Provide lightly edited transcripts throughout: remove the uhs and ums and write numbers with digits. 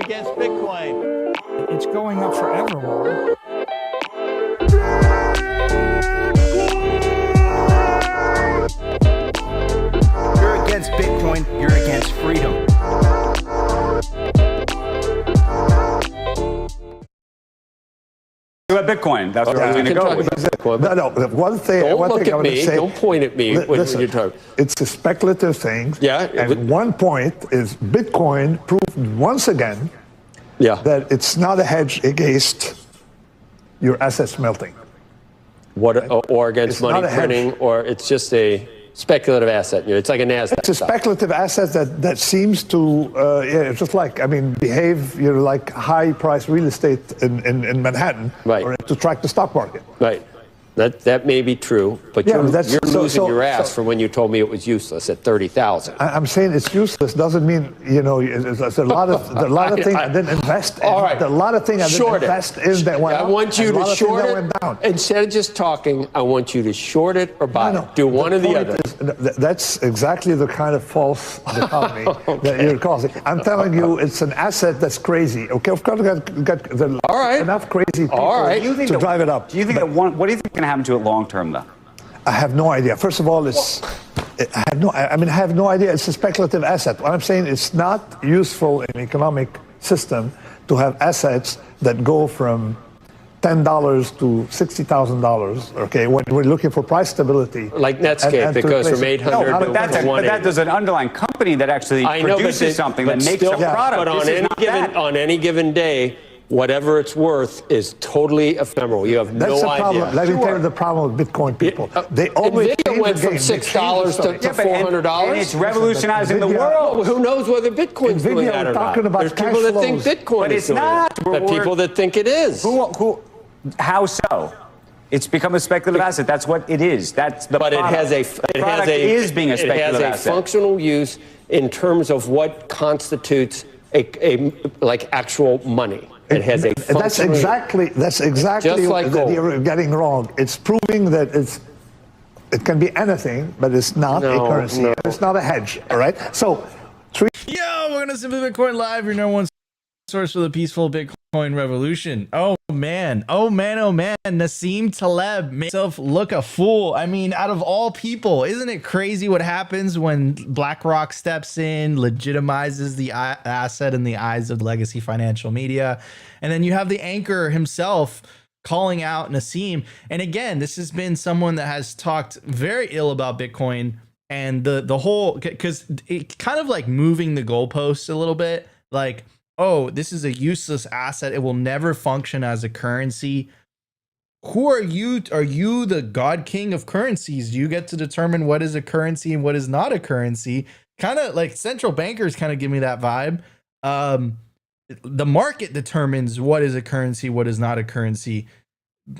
against Bitcoin. It's going up forevermore. You're against Bitcoin, you're against freedom. About Bitcoin, that's where I was going to go. No, one thing. Don't one look thing at me. Say, don't point at me when listen, you're talking. It's a speculative thing. Yeah. And one point is Bitcoin proved once again that it's not a hedge against your assets melting. What or against money printing, or it's just a speculative asset. It's like a Nasdaq. It's a speculative asset that seems to, it's just like, behave, like high-priced real estate in Manhattan, or to track the stock market. Right. That may be true, but you're losing your ass for when you told me it was useless at 30,000. I'm saying it's useless doesn't mean, there's a lot of things I didn't invest in. All right. There are a lot of things I didn't invest in that went up. I want you to short it. Instead of just talking, I want you to short it or buy it. Do one or the other. That's exactly the kind of false dichotomy that you're causing. I'm telling you, it's an asset that's crazy. Okay, of course, got enough crazy people to drive it up. Do you think what do you think happen to it long term, though? I have no idea. First of all, I have no idea. It's a speculative asset. What I'm saying, it's not useful in an economic system to have assets that go from $10 to $60,000. Okay, when we're looking for price stability, like Netscape, it goes from 800 to 180. But that there's an underlying company that actually produces something that makes a product. But on any given day, whatever it's worth is totally ephemeral. You have no idea. Let me tell you the problem with Bitcoin people. They always NVIDIA went from $6 to $400. And it's revolutionizing the world. Well, who knows whether Bitcoin's doing that or not? There's people that think Bitcoin is doing it. But people that think it is. How so? It's become a speculative asset. That's what it is. That's the product. It has a functional use in terms of what constitutes like actual money. It has a that's exactly like that you're getting wrong. It's proving that it can be anything, but it's not a currency. It's not a hedge. All right. So, welcome to Simply Bitcoin Live, your number one source for the peaceful Bitcoin revolution. Oh man, Nassim Taleb made himself look a fool. I mean, out of all people, isn't it crazy what happens when BlackRock steps in, legitimizes the asset in the eyes of legacy financial media, and then you have the anchor himself calling out Nassim. And again, this has been someone that has talked very ill about Bitcoin and the whole, because it kind of like moving the goalposts a little bit, like, oh, this is a useless asset. It will never function as a currency. Who are you? Are you the God King of currencies? Do you get to determine what is a currency and what is not a currency? Kind of like central bankers kind of give me that vibe. The market determines what is a currency, what is not a currency.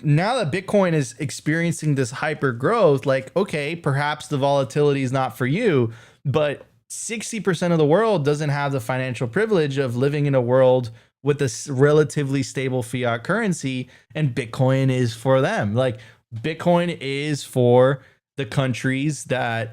Now that Bitcoin is experiencing this hyper growth, like, okay, perhaps the volatility is not for you, but 60% of the world doesn't have the financial privilege of living in a world with a relatively stable fiat currency, and Bitcoin is for them. Like, Bitcoin is for the countries that,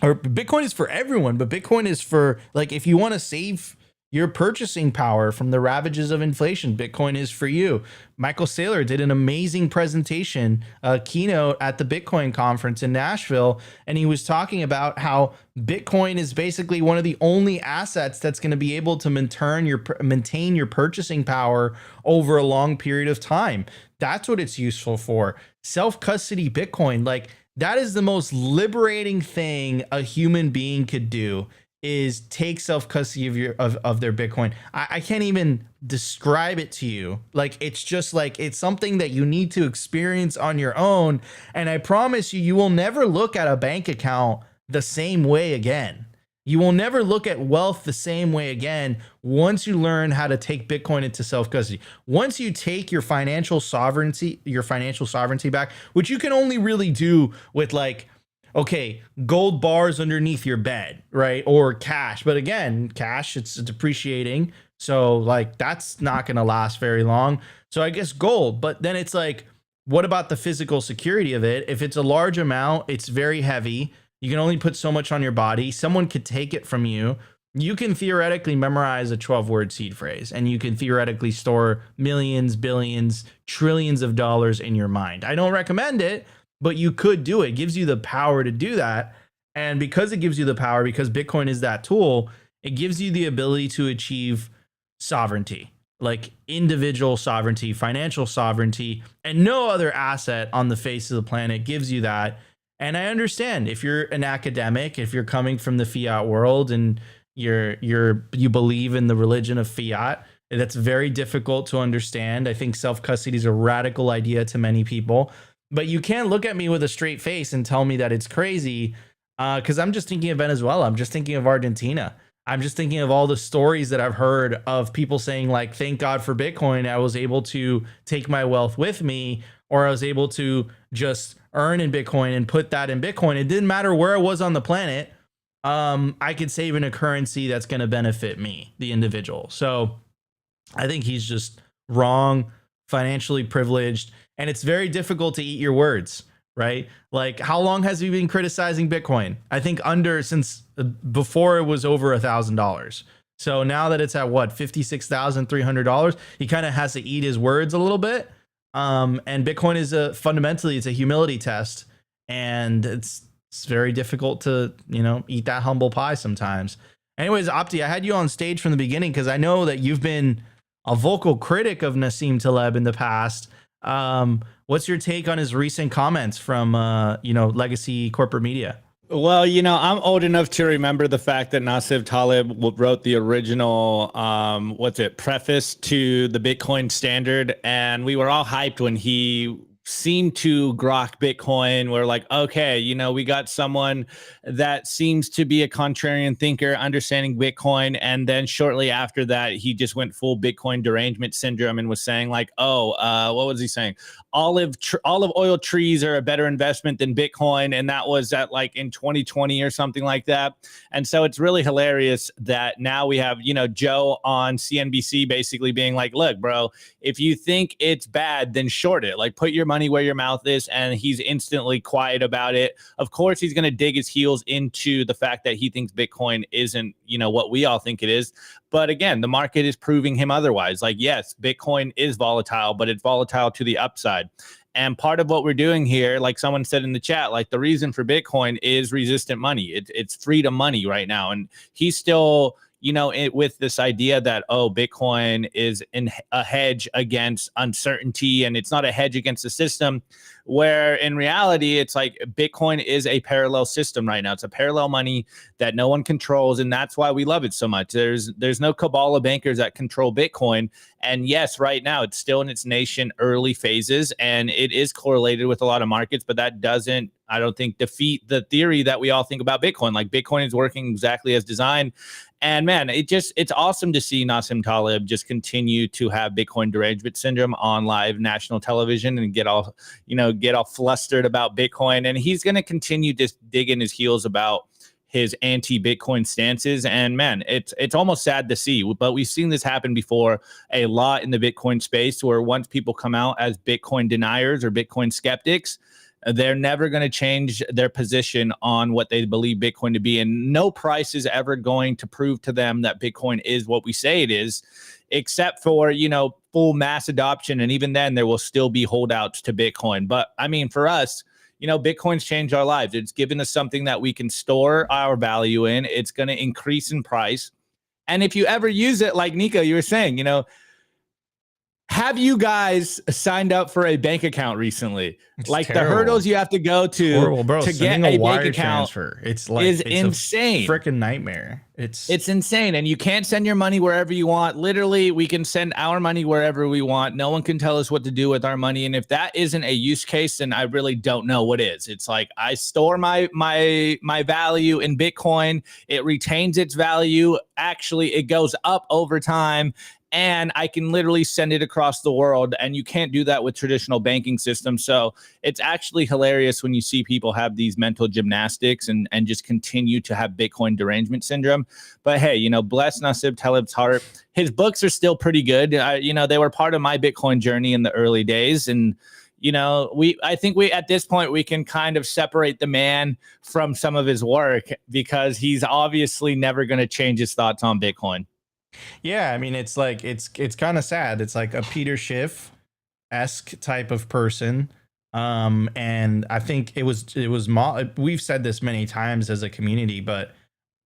or Bitcoin is for everyone, but Bitcoin is for, like, if you want to save your purchasing power from the ravages of inflation, Bitcoin is for you. Michael Saylor did an amazing presentation, a keynote at the Bitcoin conference in Nashville, and he was talking about how Bitcoin is basically one of the only assets that's going to be able to maintain your purchasing power over a long period of time. That's what it's useful for. Self-custody Bitcoin, like, that is the most liberating thing a human being could do, is take self-custody of their Bitcoin. I can't even describe it to you. Like, it's just like, it's something that you need to experience on your own. And I promise you, you will never look at a bank account the same way again. You will never look at wealth the same way again once you learn how to take Bitcoin into self-custody. Once you take your financial sovereignty back, which you can only really do with, like, okay, gold bars underneath your bed, right? Or cash. But again, cash, it's depreciating. So, like, that's not going to last very long. So I guess gold. But then it's like, what about the physical security of it? If it's a large amount, it's very heavy. You can only put so much on your body. Someone could take it from you. you can theoretically memorize a 12-word seed phrase, and you can theoretically store millions, billions, trillions of dollars in your mind. I don't recommend it, but you could do it. It gives you the power to do that. And because it gives you the power, because Bitcoin is that tool, it gives you the ability to achieve sovereignty, like individual sovereignty, financial sovereignty, and no other asset on the face of the planet gives you that. And I understand if you're an academic, if you're coming from the fiat world and you believe in the religion of fiat, that's very difficult to understand. I think self-custody is a radical idea to many people, but you can't look at me with a straight face and tell me that it's crazy, because I'm just thinking of Venezuela. I'm just thinking of Argentina. I'm just thinking of all the stories that I've heard of people saying, like, thank God for Bitcoin, I was able to take my wealth with me, or I was able to just earn in Bitcoin and put that in Bitcoin. It didn't matter where I was on the planet. I could save in a currency that's going to benefit me, the individual. So I think he's just wrong, financially privileged, and it's very difficult to eat your words, right? Like, how long has he been criticizing Bitcoin? I think since before it was over $1,000. So now that it's at what, $56,300, he kind of has to eat his words a little bit. And Bitcoin is fundamentally, it's a humility test, and it's very difficult to, eat that humble pie sometimes. Anyways, Opti, I had you on stage from the beginning because I know that you've been a vocal critic of Nassim Taleb in the past. What's your take on his recent comments from, legacy corporate media? Well, I'm old enough to remember the fact that Nassim Taleb wrote the original, preface to the Bitcoin standard. And we were all hyped when he seemed to grok Bitcoin. We're like, okay, we got someone that seems to be a contrarian thinker, understanding Bitcoin. And then shortly after that, he just went full Bitcoin derangement syndrome and was saying like, what was he saying? Olive oil trees are a better investment than Bitcoin. And that was at like in 2020 or something like that. And so it's really hilarious that now we have, Joe on CNBC basically being like, look, bro, if you think it's bad, then short it. Like, put your money where your mouth is. And he's instantly quiet about it. Of course, he's going to dig his heels into the fact that he thinks Bitcoin isn't, what we all think it is. But again, the market is proving him otherwise. Like, yes, Bitcoin is volatile, but it's volatile to the upside. And part of what we're doing here, like someone said in the chat, like the reason for Bitcoin is resistant money. It's freedom money right now. And he's still, with this idea that, Bitcoin is a hedge against uncertainty and it's not a hedge against the system, where in reality, it's like Bitcoin is a parallel system right now. It's a parallel money that no one controls. And that's why we love it so much. There's no cabal of bankers that control Bitcoin. And yes, right now it's still in its nation early phases and it is correlated with a lot of markets, but that doesn't, I don't think, defeat the theory that we all think about Bitcoin. Like, Bitcoin is working exactly as designed. And man, it's awesome to see Nassim Taleb just continue to have Bitcoin derangement syndrome on live national television and get all flustered about Bitcoin. And he's going to continue just digging his heels about his anti-Bitcoin stances. And man, it's almost sad to see, but we've seen this happen before a lot in the Bitcoin space, where once people come out as Bitcoin deniers or Bitcoin skeptics, they're never going to change their position on what they believe Bitcoin to be. And no price is ever going to prove to them that Bitcoin is what we say it is, except for, full mass adoption. And even then, there will still be holdouts to Bitcoin. But I mean, for us, Bitcoin's changed our lives. It's given us something that we can store our value in. It's going to increase in price. And if you ever use it, like Nico, you were saying, have you guys signed up for a bank account recently? It's like terrible. The hurdles you have to go to horrible, bro. To get a a wire bank account transfer. It's like is insane. Freaking nightmare. It's insane. And you can't send your money wherever you want. Literally, we can send our money wherever we want. No one can tell us what to do with our money. And if that isn't a use case, then I really don't know what is. It's like, I store my value in Bitcoin. It retains its value. Actually, it goes up over time. And I can literally send it across the world. And you can't do that with traditional banking systems. So it's actually hilarious when you see people have these mental gymnastics and just continue to have Bitcoin derangement syndrome. But hey, bless Nassim Taleb's heart. His books are still pretty good. They were part of my Bitcoin journey in the early days. And I think at this point we can kind of separate the man from some of his work, because he's obviously never going to change his thoughts on Bitcoin. Yeah, I mean, it's like it's kind of sad. It's like a Peter Schiff-esque type of person. And I think we've said this many times as a community, but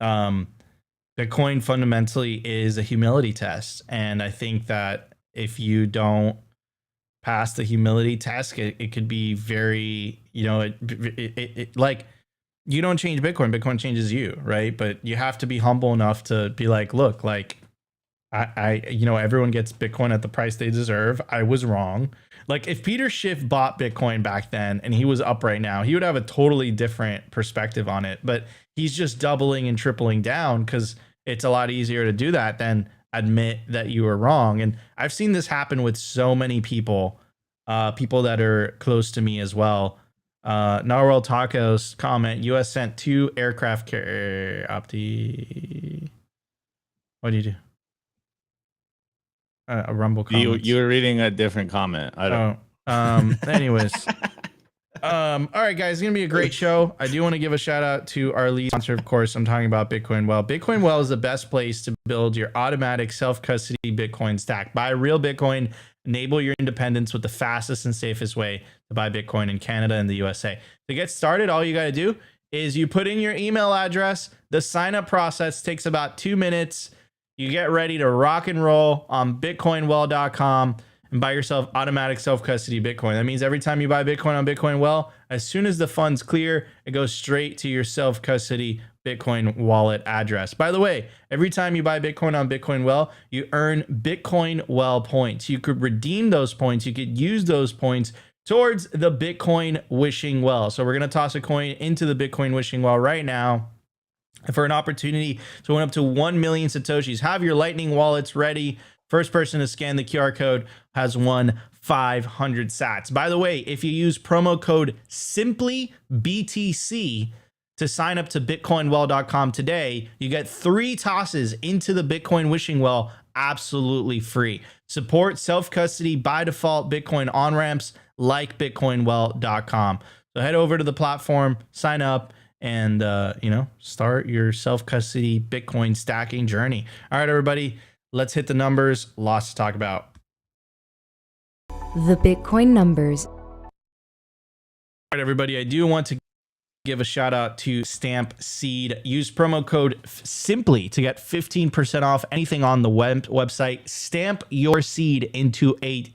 Bitcoin fundamentally is a humility test. And I think that if you don't pass the humility test, it could be very, like, you don't change Bitcoin changes you, right? But you have to be humble enough to be like, look, like, everyone gets Bitcoin at the price they deserve. I was wrong. Like, if Peter Schiff bought Bitcoin back then and he was up right now, he would have a totally different perspective on it. But he's just doubling and tripling down because it's a lot easier to do that than admit that you were wrong. And I've seen this happen with so many people, people that are close to me as well. Narwhal Tacos comment, US sent 2 aircraft carrier Opti. What do you do? A Rumble comment. You were reading a different comment. I don't. Anyways. All right, guys, it's gonna be a great show. I do want to give a shout out to our lead sponsor, of course. I'm talking about Bitcoin Well. Bitcoin Well is the best place to build your automatic self-custody Bitcoin stack. Buy real Bitcoin, enable your independence with the fastest and safest way to buy Bitcoin in Canada and the USA. To get started, all you got to do is you put in your email address. The sign-up process takes about 2 minutes. You get ready to rock and roll on bitcoinwell.com and buy yourself automatic self-custody Bitcoin. That means every time you buy Bitcoin on Bitcoin Well, as soon as the funds clear, it goes straight to your self-custody Bitcoin wallet address. By the way, every time you buy Bitcoin on Bitcoin Well, you earn Bitcoin Well points. You could redeem those points. You could use those points towards the Bitcoin wishing well. So we're going to toss a coin into the Bitcoin wishing well right now for an opportunity to win up to 1 million Satoshis. Have your Lightning wallets ready. First person to scan the QR code has won 500 sats. By the way, if you use promo code SimplyBTC to sign up to bitcoinwell.com today, you get 3 tosses into the Bitcoin wishing well absolutely free. Support self-custody by default Bitcoin on-ramps like bitcoinwell.com. So head over to the platform, sign up, and start your self-custody Bitcoin stacking journey. All right, everybody, let's hit the numbers. Lots to talk about. The Bitcoin numbers. All right, everybody, I do want to give a shout out to Stamp Seed. Use promo code SIMPLY to get 15% off anything on the website. Stamp your seed into a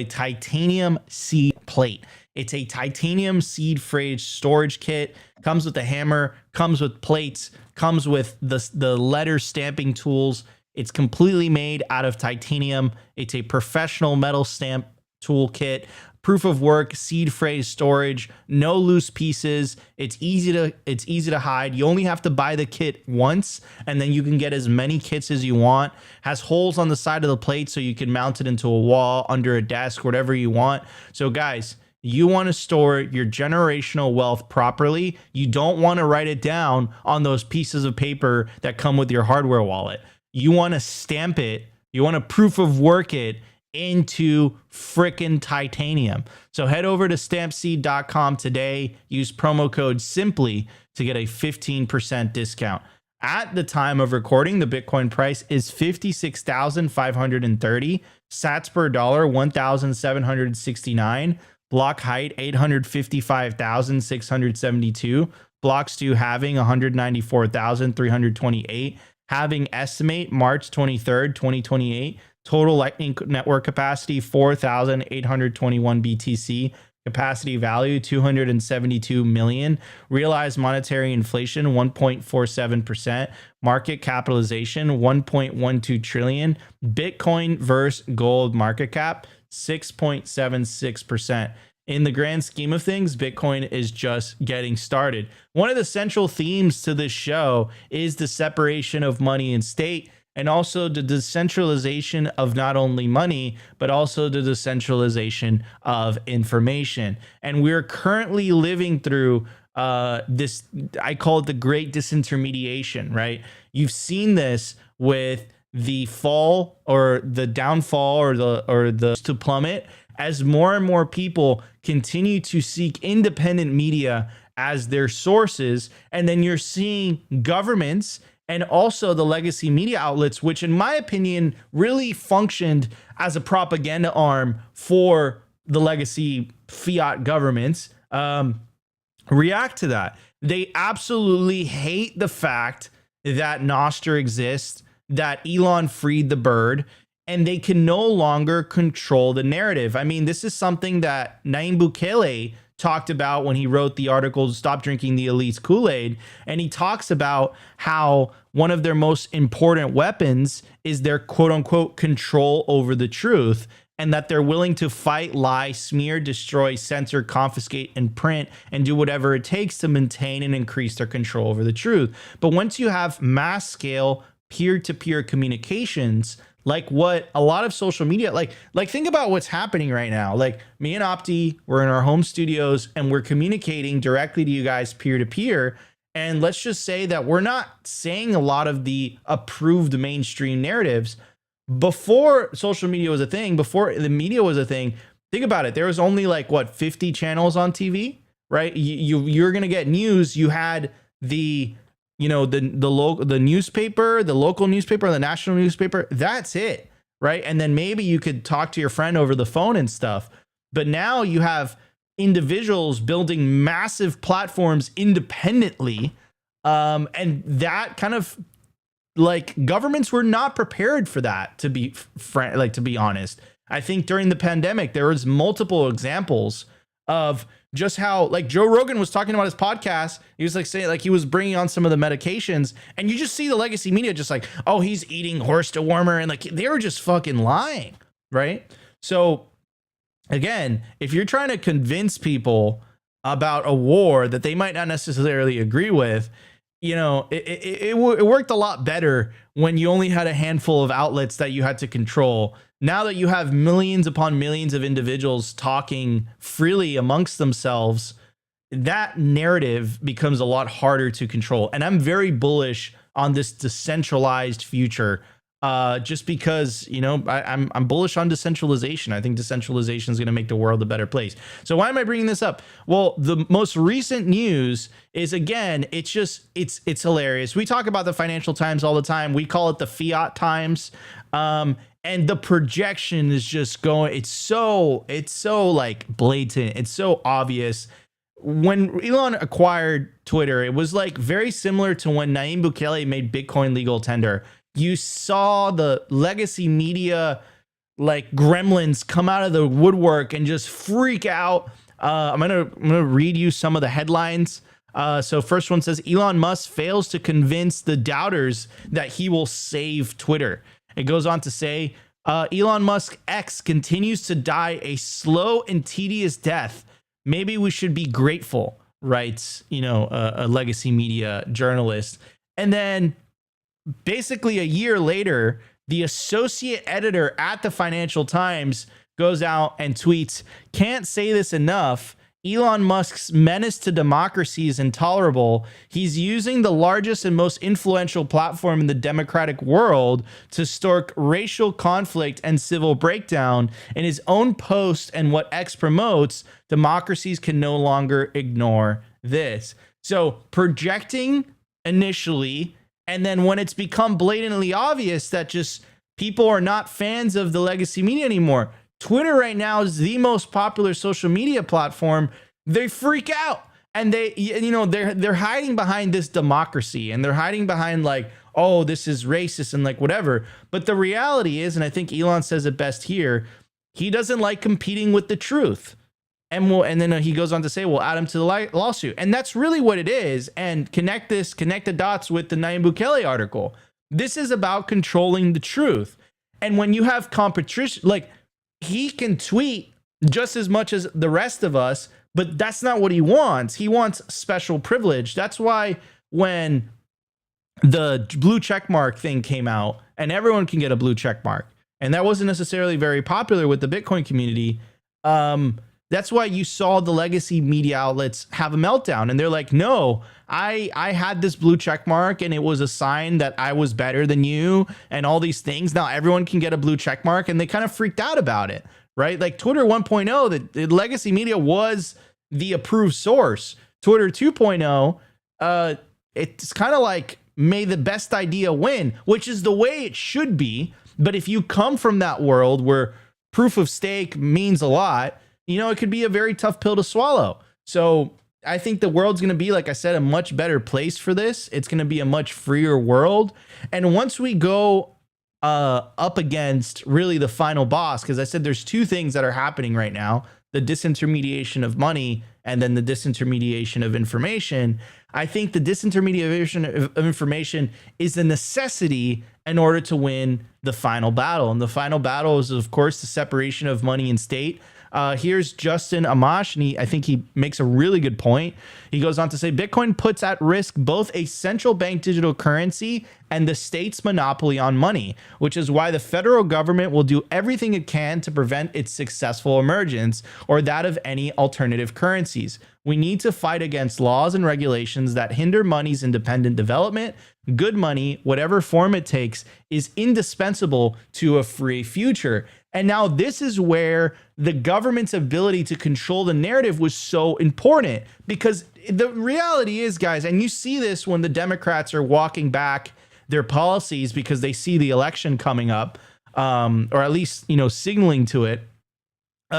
titanium seed plate. It's a titanium seed phrase storage kit. Comes with a hammer, comes with plates, comes with the letter stamping tools. It's completely made out of titanium. It's a professional metal stamp toolkit. Proof of work, seed phrase storage, no loose pieces. It's easy to hide. You only have to buy the kit once, and then you can get as many kits as you want. Has holes on the side of the plate so you can mount it into a wall, under a desk, whatever you want. So guys, you want to store your generational wealth properly. You don't want to write it down on those pieces of paper that come with your hardware wallet. You want to stamp it. You want to proof of work it into frickin' titanium. So head over to stampseed.com today. Use promo code SIMPLY to get a 15% discount. At the time of recording, the Bitcoin price is 56,530. Sats per dollar, 1,769. Block height, 855,672. Blocks to halving, 194,328. Halving estimate, March 23rd, 2028. Total Lightning network capacity, 4,821 BTC. Capacity value, 272 million. Realized monetary inflation, 1.47%. Market capitalization, 1.12 trillion. Bitcoin versus gold market cap, 6.76%. In the grand scheme of things, Bitcoin is just getting started. One of the central themes to this show is the separation of money and state, and also the decentralization of not only money, but also the decentralization of information. And we're currently living through this, I call it the great disintermediation, right? You've seen this with the fall or the downfall or the to plummet as more and more people continue to seek independent media as their sources. And then you're seeing governments and also the legacy media outlets, which in my opinion really functioned as a propaganda arm for the legacy fiat governments, react to that. They absolutely hate the fact that Nostr exists, that Elon freed the bird, and they can no longer control the narrative. I mean, this is something that Nayib Bukele talked about when he wrote the article, Stop Drinking the Elite's Kool-Aid. And he talks about how one of their most important weapons is their quote unquote control over the truth, and that they're willing to fight, lie, smear, destroy, censor, confiscate, and print, and do whatever it takes to maintain and increase their control over the truth. But once you have mass scale peer-to-peer communications, like what a lot of social media, like think about what's happening right now. Like me and Opti, we're in our home studios and we're communicating directly to you guys peer-to-peer. And let's just say that we're not saying a lot of the approved mainstream narratives. Before social media was a thing, before the media was a thing, think about it. There was only like, what, 50 channels on TV, right? You're going to get news. You had the newspaper, the local newspaper, the national newspaper. That's it, right? And then maybe you could talk to your friend over the phone and stuff. But now you have individuals building massive platforms independently. And that kind of, like, governments were not prepared for that, to be to be honest. I think during the pandemic, there was multiple examples of just how, like, Joe Rogan was talking about his podcast. He was like saying, like, he was bringing on some of the medications, and you just see the legacy media just like, oh, he's eating horse dewormer, and like they were just fucking lying, right? So again, if you're trying to convince people about a war that they might not necessarily agree with, you know, it worked a lot better when you only had a handful of outlets that you had to control. Now that you have millions upon millions of individuals talking freely amongst themselves, that narrative becomes a lot harder to control. And I'm very bullish on this decentralized future, just because, you know, I'm bullish on decentralization. I think decentralization is going to make the world a better place. So why am I bringing this up? Well, the most recent news is, again, it's hilarious. We talk about the Financial Times all the time. We call it the Fiat Times. And the projection is just going, it's so like blatant. It's so obvious. When Elon acquired Twitter, it was like very similar to when Nayib Bukele made Bitcoin legal tender. You saw the legacy media, like gremlins, come out of the woodwork and just freak out. I'm gonna read you some of the headlines. So first one says, Elon Musk fails to convince the doubters that he will save Twitter. It goes on to say, Elon Musk X continues to die a slow and tedious death. Maybe we should be grateful, writes, a legacy media journalist. And then basically a year later, the associate editor at the Financial Times goes out and tweets, can't say this enough. Elon Musk's menace to democracy is intolerable. He's using the largest and most influential platform in the democratic world to stoke racial conflict and civil breakdown. In his own post and what X promotes, democracies can no longer ignore this. So projecting initially, and then when it's become blatantly obvious that just people are not fans of the legacy media anymore, Twitter right now is the most popular social media platform. They freak out, and they're hiding behind this democracy, and they're hiding behind like, oh, this is racist and like whatever. But the reality is, and I think Elon says it best here, he doesn't like competing with the truth. And then he goes on to say, we'll add him to the lawsuit. And that's really what it is. And connect the dots with the Nayib Bukele article. This is about controlling the truth. And when you have competition, like, he can tweet just as much as the rest of us, but that's not what he wants. He wants special privilege. That's why when the blue checkmark thing came out, and everyone can get a blue checkmark, and that wasn't necessarily very popular with the Bitcoin community, That's why you saw the legacy media outlets have a meltdown, and they're like, no, I had this blue check mark and it was a sign that I was better than you and all these things. Now everyone can get a blue check mark, and they kind of freaked out about it, right? Like Twitter 1.0, the legacy media was the approved source. Twitter 2.0, it's kind of like, may the best idea win, which is the way it should be. But if you come from that world where proof of stake means a lot, you know, it could be a very tough pill to swallow. So I think the world's going to be, like I said, a much better place for this. It's going to be a much freer world. And once we go up against really the final boss, because I said there's two things that are happening right now, the disintermediation of money and then the disintermediation of information. I think the disintermediation of information is a necessity in order to win the final battle. And the final battle is, of course, the separation of money and state. Here's Justin Amash, and I think he makes a really good point. He goes on to say, Bitcoin puts at risk both a central bank digital currency and the state's monopoly on money, which is why the federal government will do everything it can to prevent its successful emergence or that of any alternative currencies. We need to fight against laws and regulations that hinder money's independent development. Good money, whatever form it takes, is indispensable to a free future. And now this is where the government's ability to control the narrative was so important, because the reality is, guys, and you see this when the Democrats are walking back their policies because they see the election coming up, or at least, you know, signaling to it.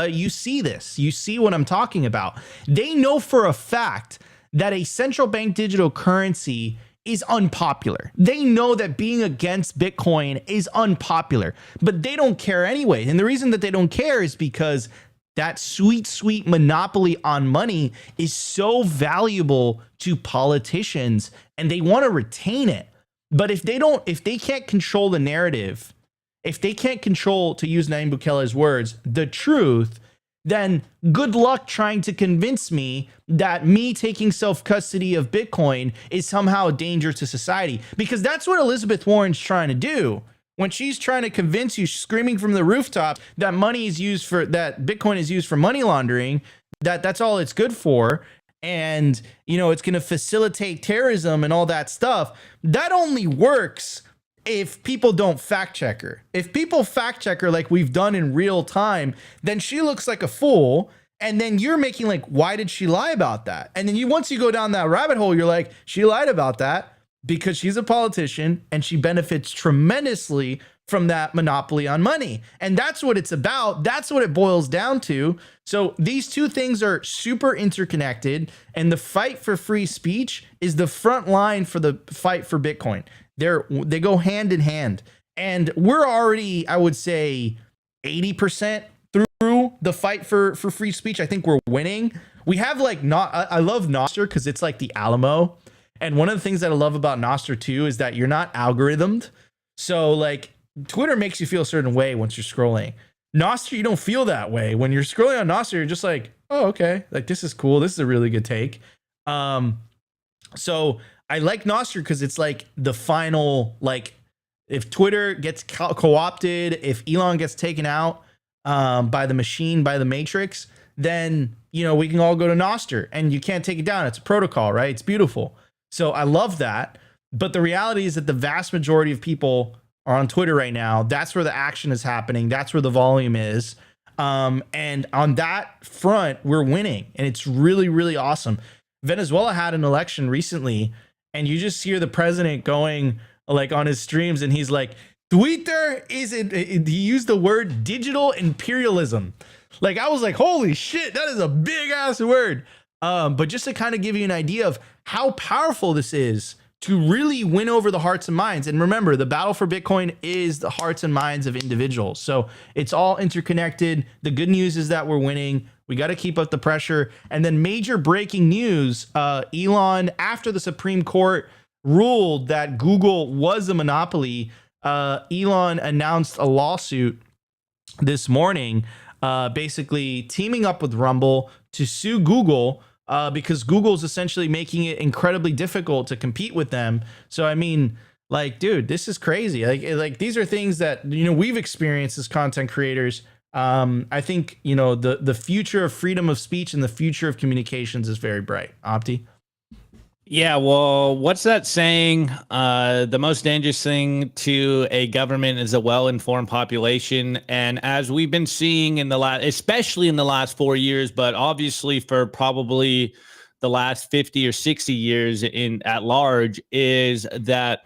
You see this. You see what I'm talking about. They know for a fact that a central bank digital currency is unpopular. They know that being against Bitcoin is unpopular, but they don't care anyway. And the reason that they don't care is because that sweet, sweet monopoly on money is so valuable to politicians, and they want to retain it. But if they can't control the narrative, if they can't control, to use Nayib Bukele's words, the truth, then good luck trying to convince me that me taking self-custody of Bitcoin is somehow a danger to society. Because that's what Elizabeth Warren's trying to do. When she's trying to convince you, screaming from the rooftop, that Bitcoin is used for money laundering, that's all it's good for, and, you know, it's going to facilitate terrorism and all that stuff, that only works if people don't fact check her. If people fact check her like we've done in real time, then she looks like a fool. And then you're making like, why did she lie about that? And then once you go down that rabbit hole, you're like, she lied about that because she's a politician and she benefits tremendously from that monopoly on money. And that's what it's about. That's what it boils down to. So these two things are super interconnected, and the fight for free speech is the front line for the fight for Bitcoin. They go hand in hand, and we're already, I would say, 80% through the fight for free speech. I think we're winning. We have I love Nostr because it's like the Alamo. And one of the things that I love about Nostr too is that you're not algorithmed. So like Twitter makes you feel a certain way once you're scrolling. Nostr, you don't feel that way. When you're scrolling on Nostr, you're just like, oh, okay. Like, this is cool. This is a really good take. So I like Nostr because it's like the final, like, if Twitter gets co-opted, if Elon gets taken out by the machine, by the matrix, then, you know, we can all go to Nostr and you can't take it down. It's a protocol, right? It's beautiful. So I love that. But the reality is that the vast majority of people are on Twitter right now. That's where the action is happening. That's where the volume is. And on that front, we're winning. And it's really, really awesome. Venezuela had an election recently, and you just hear the president going like on his streams, and he's like, Twitter he used the word digital imperialism. Like, I was like, holy shit, that is a big ass word. But just to kind of give you an idea of how powerful this is to really win over the hearts and minds. And remember, the battle for Bitcoin is the hearts and minds of individuals. So it's all interconnected. The good news is that we're winning. We got to keep up the pressure. And then major breaking news, Elon, after the Supreme Court ruled that Google was a monopoly, Elon announced a lawsuit this morning, basically teaming up with Rumble to sue Google because Google's essentially making it incredibly difficult to compete with them. So, I mean, like, dude, this is crazy. Like these are things that, you know, we've experienced as content creators. I think, you know, the future of freedom of speech and the future of communications is very bright. Opti. Yeah, well, what's that saying? The most dangerous thing to a government is a well-informed population. And as we've been seeing in the last, especially in the last 4 years, but obviously for probably the last 50 or 60 years in at large, is that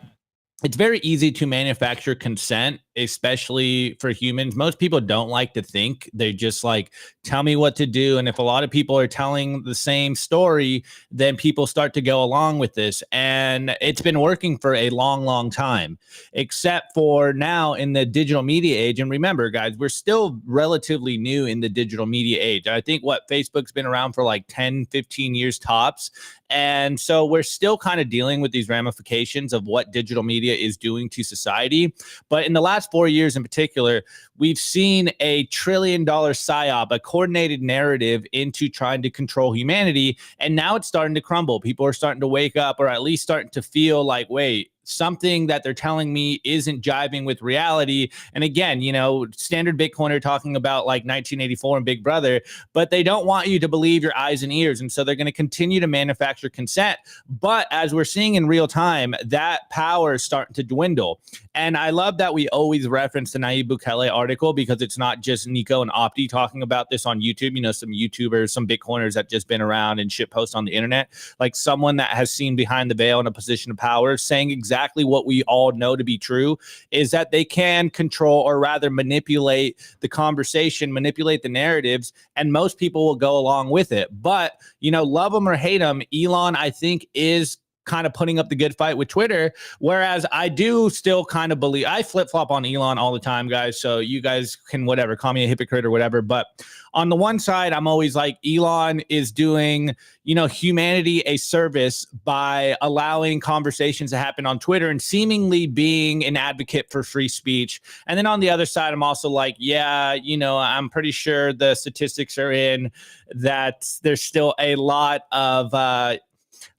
it's very easy to manufacture consent, especially for humans. Most people don't like to think. They just like, tell me what to do. And if a lot of people are telling the same story, then people start to go along with this. And it's been working for a long, long time, except for now in the digital media age. And remember, guys, we're still relatively new in the digital media age. I think Facebook's been around for like 10, 15 years tops. And so we're still kind of dealing with these ramifications of what digital media is doing to society. But in the last 4 years in particular, we've seen a $1 trillion psyop, a coordinated narrative into trying to control humanity. And now it's starting to crumble. People are starting to wake up, or at least starting to feel like, wait, something that they're telling me isn't jiving with reality. And again, you know, standard Bitcoiner talking about like 1984 and Big Brother, but they don't want you to believe your eyes and ears. And so they're going to continue to manufacture consent. But as we're seeing in real time, that power is starting to dwindle. And I love that we always reference the Nayib Bukele article, because it's not just Nico and Opti talking about this on YouTube. You know, some YouTubers, some Bitcoiners that just been around and shit post on the internet, like someone that has seen behind the veil in a position of power saying exactly what we all know to be true, is that they can control, or rather manipulate the conversation, manipulate the narratives, and most people will go along with it. But, you know, love them or hate them, Elon, I think, is kind of putting up the good fight with Twitter, whereas I do still kind of believe, I flip-flop on Elon all the time, guys, so you guys can whatever, call me a hypocrite or whatever, but on the one side, I'm always like, Elon is doing, you know, humanity a service by allowing conversations to happen on Twitter and seemingly being an advocate for free speech. And then on the other side, I'm also like, yeah, you know, I'm pretty sure the statistics are in that there's still a lot of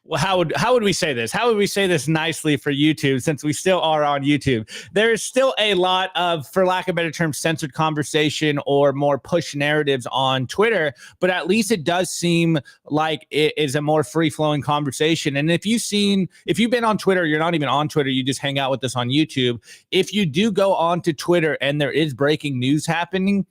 well, how would we say this? How would we say this nicely for YouTube, since we still are on YouTube? There is still a lot of, for lack of a better term, censored conversation or more push narratives on Twitter, but at least it does seem like it is a more free-flowing conversation. And if you've been on Twitter, you're not even on Twitter, you just hang out with us on YouTube. If you do go on to Twitter and there is breaking news happening,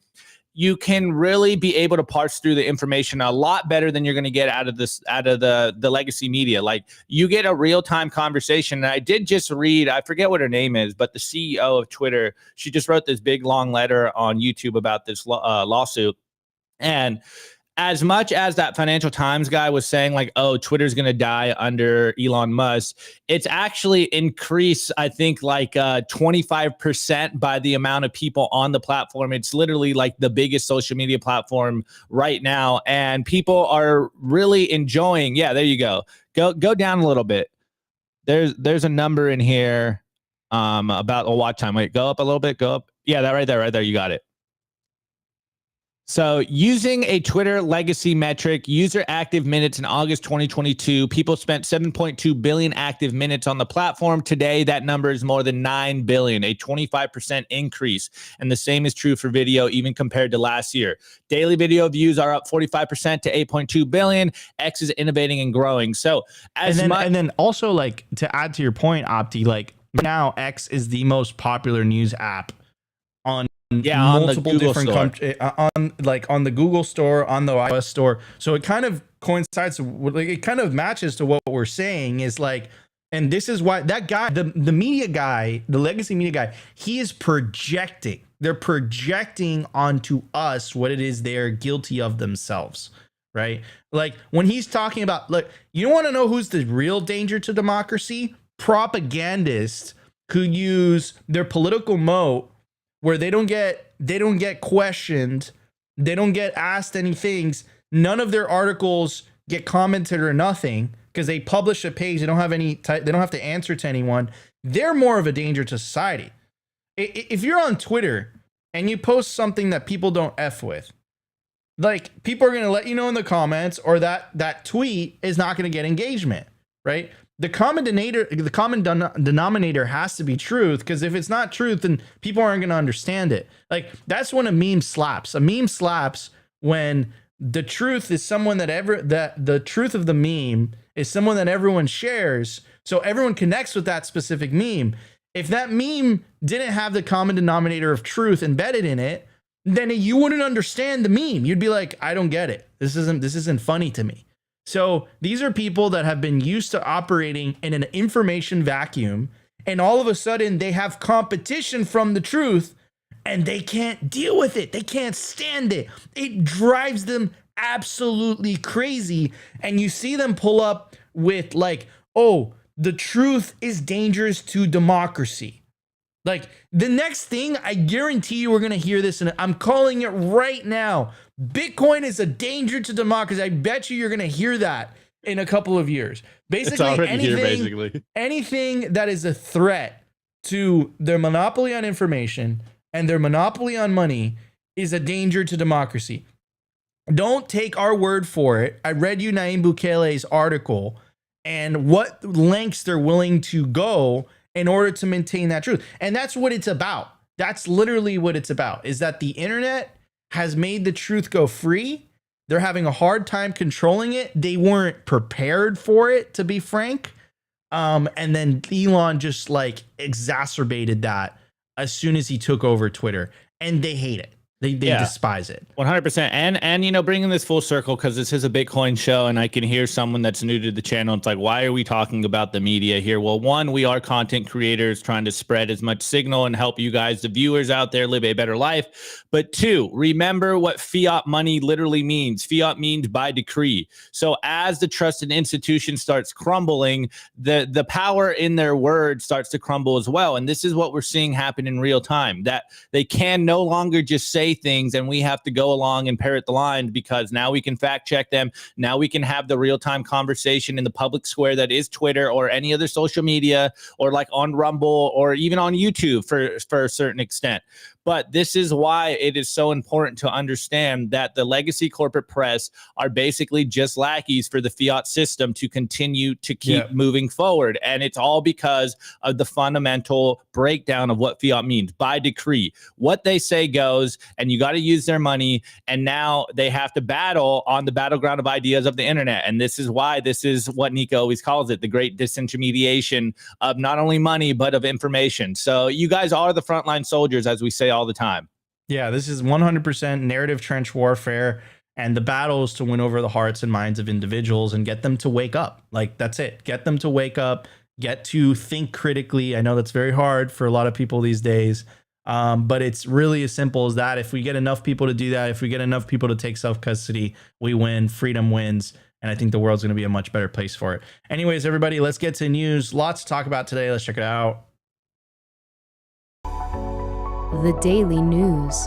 you can really be able to parse through the information a lot better than you're going to get out of the legacy media. Like, you get a real-time conversation. And I did just read, I forget what her name is, but the CEO of Twitter, she just wrote this big long letter on YouTube about this lawsuit. And as much as that Financial Times guy was saying like, oh, Twitter's going to die under Elon Musk, it's actually increased, I think, like 25% by the amount of people on the platform. It's literally like the biggest social media platform right now. And people are really enjoying. Yeah, there you go. Go down a little bit. There's a number in here about a watch time. Wait, go up a little bit. Go up. Yeah, that right there. You got it. So using a Twitter legacy metric, user active minutes in August 2022, people spent 7.2 billion active minutes on the platform. Today, that number is more than 9 billion, a 25% increase. And the same is true for video, even compared to last year. Daily video views are up 45% to 8.2 billion. X is innovating and growing. So and then also, like, to add to your point, Opti, like, now X is the most popular news app on multiple different on the Google store, on the iOS store. So it kind of coincides, like, it kind of matches to what we're saying is like, and this is why that guy, the media guy, the legacy media guy, he is projecting. They're projecting onto us what it is they're guilty of themselves, right? Like, when he's talking about, look, you want to know who's the real danger to democracy? Propagandists who use their political moat, where they don't get questioned, they don't get asked any things, none of their articles get commented or nothing, because they publish a page, they don't have to answer to anyone. They're more of a danger to society. If you're on Twitter and you post something that people don't F with, like, people are going to let you know in the comments, or that tweet is not going to get engagement, right? the common denominator has to be truth, because if it's not truth, then people aren't going to understand it. Like, that's when a meme slaps. A meme slaps when the truth is someone that the truth of the meme is someone that everyone shares, so everyone connects with that specific meme. If that meme didn't have the common denominator of truth embedded in it, then you wouldn't understand the meme. You'd be like, I don't get it. This isn't funny to me. So these are people that have been used to operating in an information vacuum, and all of a sudden they have competition from the truth, and they can't deal with it. They can't stand it. It drives them absolutely crazy. And you see them pull up with like, oh, the truth is dangerous to democracy. Like, the next thing, I guarantee you we're going to hear this, and I'm calling it right now. Bitcoin is a danger to democracy. I bet you're going to hear that in a couple of years. Basically, anything that is a threat to their monopoly on information and their monopoly on money is a danger to democracy. Don't take our word for it. I read you Nayib Bukele's article and what lengths they're willing to go in order to maintain that truth. And that's what it's about. That's literally what it's about, is that the internet has made the truth go free. They're having a hard time controlling it. They weren't prepared for it, to be frank. And then Elon just like exacerbated that as soon as he took over Twitter, and they hate it. They despise it. 100%. And you know, bringing this full circle, because this is a Bitcoin show, and I can hear someone that's new to the channel. It's like, why are we talking about the media here? Well, one, we are content creators trying to spread as much signal and help you guys, the viewers out there, live a better life. But two, remember what fiat money literally means. Fiat means by decree. So as the trusted institution starts crumbling, the power in their word starts to crumble as well. And this is what we're seeing happen in real time, that they can no longer just say things and we have to go along and parrot the lines, because now we can fact check them. Now we can have the real-time conversation in the public square that is Twitter or any other social media, or like on Rumble or even on YouTube for a certain extent. But this is why it is so important to understand that the legacy corporate press are basically just lackeys for the fiat system to continue to keep moving forward. And it's all because of the fundamental breakdown of what fiat means. By decree, what they say goes, and you got to use their money. And now they have to battle on the battleground of ideas of the internet. And this is why this is what Nico always calls it, the great disintermediation of not only money, but of information. So you guys are the frontline soldiers, as we say all the time. Yeah, this is 100% narrative trench warfare, and the battle is to win over the hearts and minds of individuals and get them to wake up. Like, that's it. Get them to wake up, get to think critically. I know that's very hard for a lot of people these days, but it's really as simple as that. If we get enough people to do that, if we get enough people to take self-custody, we win. Freedom wins. And I think the world's going to be a much better place for it. Anyways, everybody, let's get to news. Lots to talk about today. Let's check it out. The Daily News.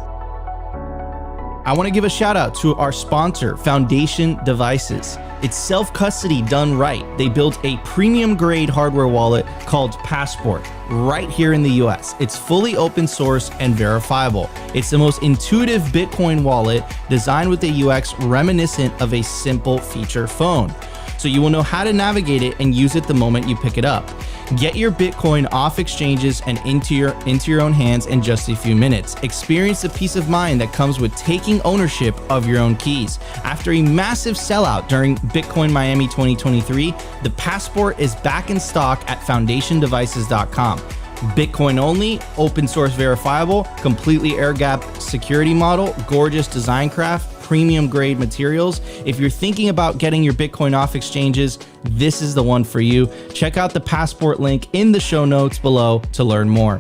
I want to give a shout out to our sponsor, Foundation Devices. It's self-custody done right. They built a premium grade hardware wallet called Passport right here in the US. It's fully open source and verifiable. It's the most intuitive Bitcoin wallet designed with a UX reminiscent of a simple feature phone. So you will know how to navigate it and use it the moment you pick it up. Get your Bitcoin off exchanges and into your own hands in just a few minutes. Experience the peace of mind that comes with taking ownership of your own keys. After a massive sellout during Bitcoin Miami 2023, the Passport is back in stock at foundationdevices.com. Bitcoin only, open source verifiable, completely air-gapped security model, gorgeous design craft, premium grade materials. If you're thinking about getting your Bitcoin off exchanges, this is the one for you. Check out the Passport link in the show notes below to learn more.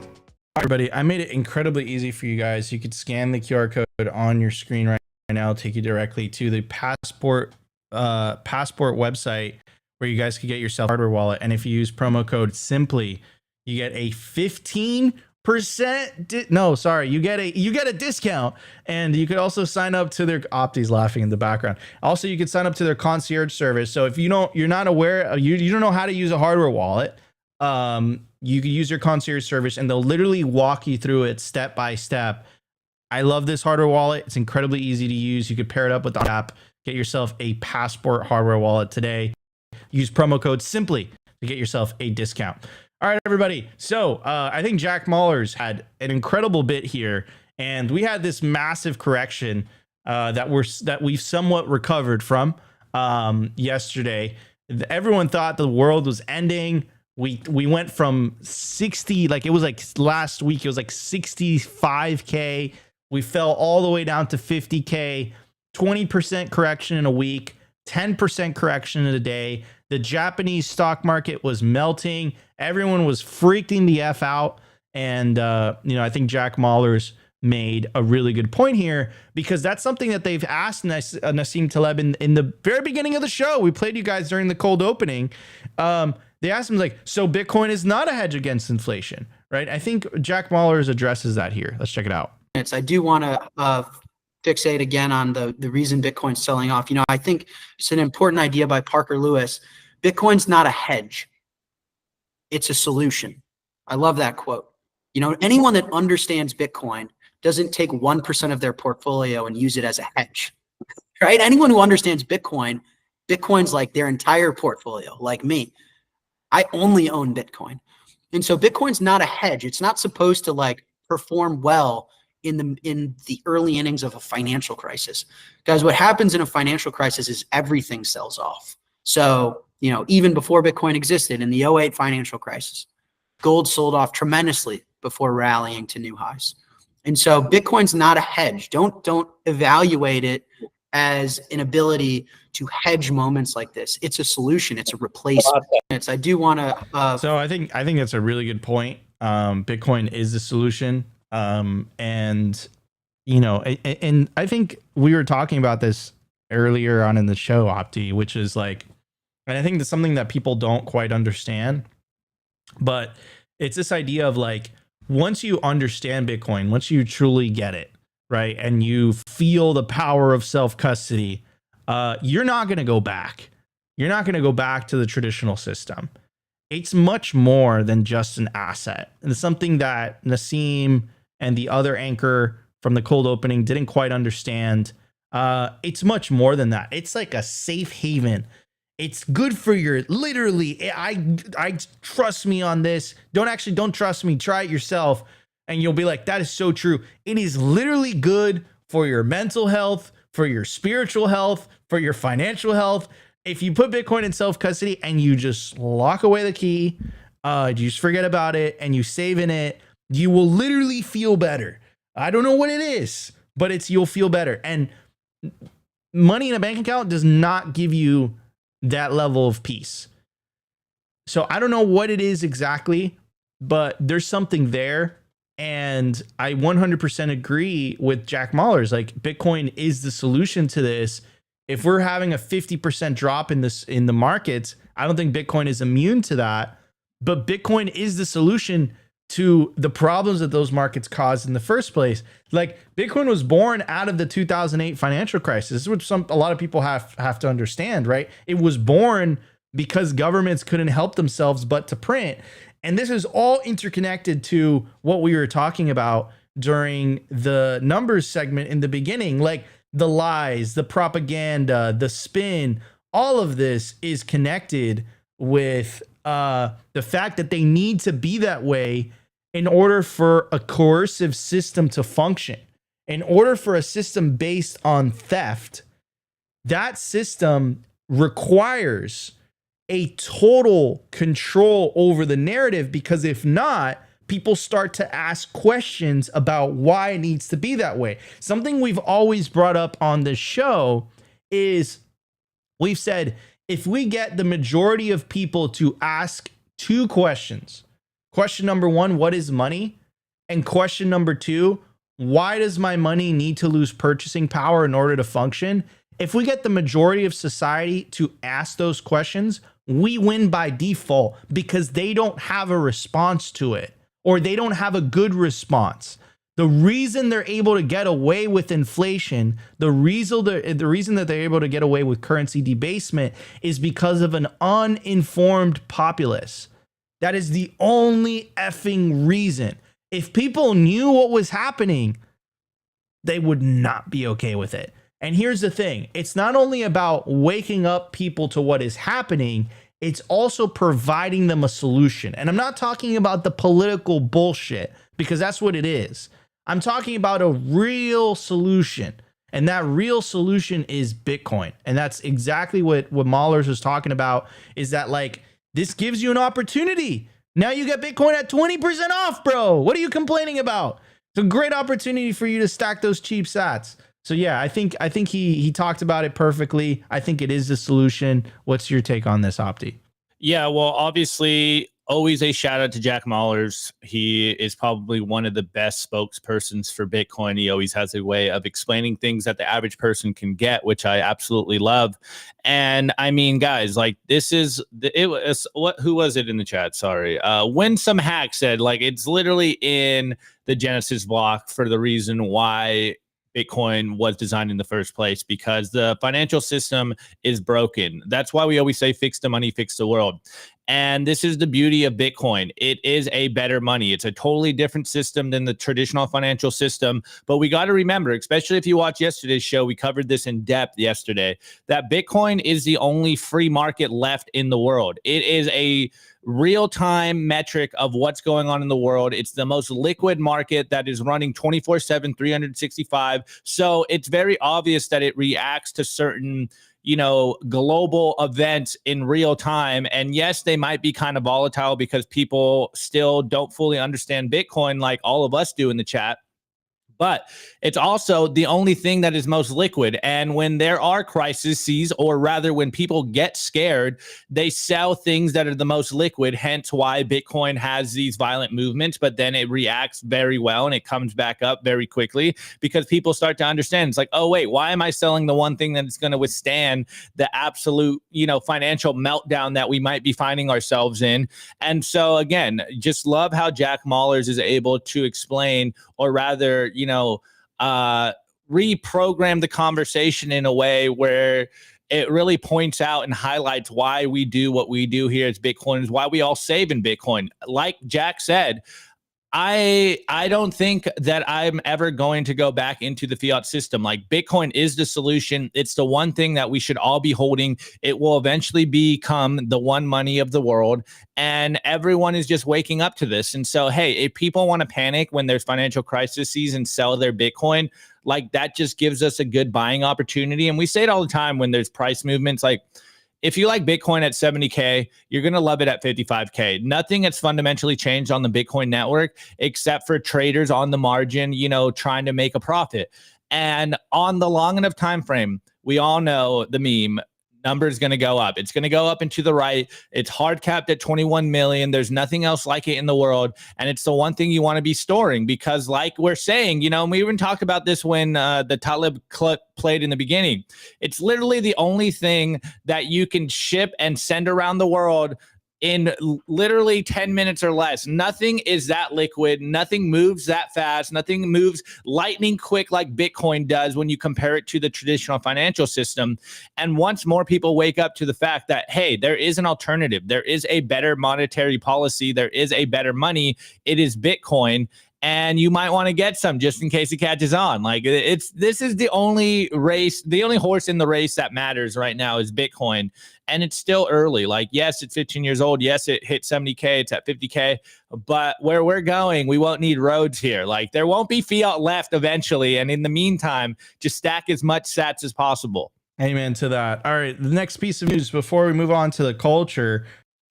Everybody, I made it incredibly easy for you guys. You could scan the QR code on your screen right now, take you directly to the Passport website where you guys could get yourself a hardware wallet. And if you use promo code SIMPLY, you get a 15% you get a discount, and you could also sign up to their Opti's laughing in the background. Also, you could sign up to their concierge service. So if you're not aware, you don't know how to use a hardware wallet, you can use your concierge service and they'll literally walk you through it step by step. I love this hardware wallet. It's incredibly easy to use. You could pair it up with the app, get yourself a Passport hardware wallet today. Use promo code SIMPLY to get yourself a discount. All right, everybody. So I think Jack Mallers had an incredible bit here, and we had this massive correction that we've somewhat recovered from yesterday. Everyone thought the world was ending. We went from 60, like it was like last week, it was like 65K. We fell all the way down to 50K, 20% correction in a week, 10% correction in a day. The Japanese stock market was melting. Everyone was freaking the F out. And, I think Jack Mallers made a really good point here, because that's something that they've asked Nassim Taleb in the very beginning of the show. We played you guys during the cold opening. They asked him, like, so Bitcoin is not a hedge against inflation, right? I think Jack Mallers addresses that here. Let's check it out. I do want to fixate again on the reason Bitcoin's selling off. I think it's an important idea by Parker Lewis. Bitcoin's not a hedge. It's a solution. I love that quote. Anyone that understands Bitcoin doesn't take 1% of their portfolio and use it as a hedge, right? Anyone who understands Bitcoin's like their entire portfolio, like me. I only own Bitcoin. And so Bitcoin's not a hedge. It's not supposed to like perform well in the early innings of a financial crisis. Guys, what happens in a financial crisis is everything sells off. So, even before Bitcoin existed in the 2008 financial crisis, gold sold off tremendously before rallying to new highs. And so Bitcoin's not a hedge. Don't evaluate it as an ability to hedge moments like this. It's a solution. It's a replacement. I do want to. So I think that's a really good point. Bitcoin is the solution. And I think we were talking about this earlier on in the show, Opti, which is like, and I think that's something that people don't quite understand, but it's this idea of like, once you understand Bitcoin, once you truly get it, right, and you feel the power of self-custody, you're not going to go back. You're not going to go back to the traditional system. It's much more than just an asset. And it's something that Nassim and the other anchor from the cold opening didn't quite understand. It's much more than that. It's like a safe haven. It's good for your, literally, I trust me on this. Don't trust me. Try it yourself. And you'll be like, that is so true. It is literally good for your mental health, for your spiritual health, for your financial health. If you put Bitcoin in self-custody and you just lock away the key, you just forget about it and you save in it, you will literally feel better. I don't know what it is, but you'll feel better. And money in a bank account does not give you that level of peace. So I don't know what it is exactly, but there's something there. And I 100% agree with Jack Mallers. Like, Bitcoin is the solution to this. If we're having a 50% drop in the markets, I don't think Bitcoin is immune to that. But Bitcoin is the solution to the problems that those markets caused in the first place. Like, Bitcoin was born out of the 2008 financial crisis, which a lot of people have to understand, right? It was born because governments couldn't help themselves but to print. And this is all interconnected to what we were talking about during the numbers segment in the beginning, like the lies, the propaganda, the spin. All of this is connected with the fact that they need to be that way in order for a coercive system to function. In order for a system based on theft, that system requires a total control over the narrative, because if not, people start to ask questions about why it needs to be that way. Something we've always brought up on this show is we've said, if we get the majority of people to ask two questions, question number one, what is money? And question number two, why does my money need to lose purchasing power in order to function? If we get the majority of society to ask those questions, we win by default, because they don't have a response to it, or they don't have a good response. The reason they're able to get away with inflation, the reason that they're able to get away with currency debasement is because of an uninformed populace. That is the only effing reason. If people knew what was happening, they would not be okay with it. And here's the thing. It's not only about waking up people to what is happening, it's also providing them a solution. And I'm not talking about the political bullshit, because that's what it is. I'm talking about a real solution. And that real solution is Bitcoin. And that's exactly what Mahlers was talking about, is that like, this gives you an opportunity. Now you get Bitcoin at 20% off, bro. What are you complaining about? It's a great opportunity for you to stack those cheap sats. So yeah, I think he talked about it perfectly. I think it is the solution. What's your take on this, Opti? Yeah, well, obviously, always a shout out to Jack Mahlers. He is probably one of the best spokespersons for Bitcoin. He always has a way of explaining things that the average person can get, which I absolutely love. And I mean, guys, like this is it was who was it in the chat? Sorry. When some hack said, like, it's literally in the Genesis block for the reason why Bitcoin was designed in the first place, because the financial system is broken. That's why we always say fix the money, fix the world. And this is the beauty of Bitcoin. It is a better money. It's a totally different system than the traditional financial system. But we got to remember, especially if you watch yesterday's show, we covered this in depth yesterday, that Bitcoin is the only free market left in the world. It is a real-time metric of what's going on in the world. It's the most liquid market that is running 24/7, 365. So it's very obvious that it reacts to certain, global events in real time. And yes, they might be kind of volatile because people still don't fully understand Bitcoin like all of us do in the chat. But it's also the only thing that is most liquid. And when there are crises, or rather when people get scared, they sell things that are the most liquid, hence why Bitcoin has these violent movements, but then it reacts very well and it comes back up very quickly because people start to understand. It's like, oh, wait, why am I selling the one thing that is going to withstand the absolute, financial meltdown that we might be finding ourselves in? And so, again, just love how Jack Mahlers is able to explain, or rather, reprogram the conversation in a way where it really points out and highlights why we do what we do here as Bitcoiners, why we all save in Bitcoin. Like Jack said, I don't think that I'm ever going to go back into the fiat system. Like, Bitcoin is the solution. It's the one thing that we should all be holding. It will eventually become the one money of the world. And everyone is just waking up to this. And so, hey, if people want to panic when there's financial crises and sell their Bitcoin, like, that just gives us a good buying opportunity. And we say it all the time when there's price movements, like, if you like Bitcoin at 70K, you're going to love it at 55K. Nothing has fundamentally changed on the Bitcoin network except for traders on the margin, trying to make a profit. And on the long enough time frame, we all know the meme, number is going to go up. It's going to go up and to the right. It's hard capped at 21 million. There's nothing else like it in the world. And it's the one thing you want to be storing because, like we're saying, and we even talked about this when the Taleb clip played in the beginning. It's literally the only thing that you can ship and send around the world in literally 10 minutes or less. Nothing is that liquid. Nothing moves that fast. Nothing moves lightning quick like Bitcoin does when you compare it to the traditional financial system. And once more people wake up to the fact that, hey, there is an alternative. There is a better monetary policy. There is a better money. It is Bitcoin. And you might want to get some just in case it catches on. Like, this is the only race, the only horse in the race that matters right now is Bitcoin. And it's still early. Like, yes, it's 15 years old. Yes, it hit 70K. It's at 50K. But where we're going, we won't need roads here. Like, there won't be fiat left eventually. And in the meantime, just stack as much sats as possible. Amen to that. All right. The next piece of news before we move on to the culture.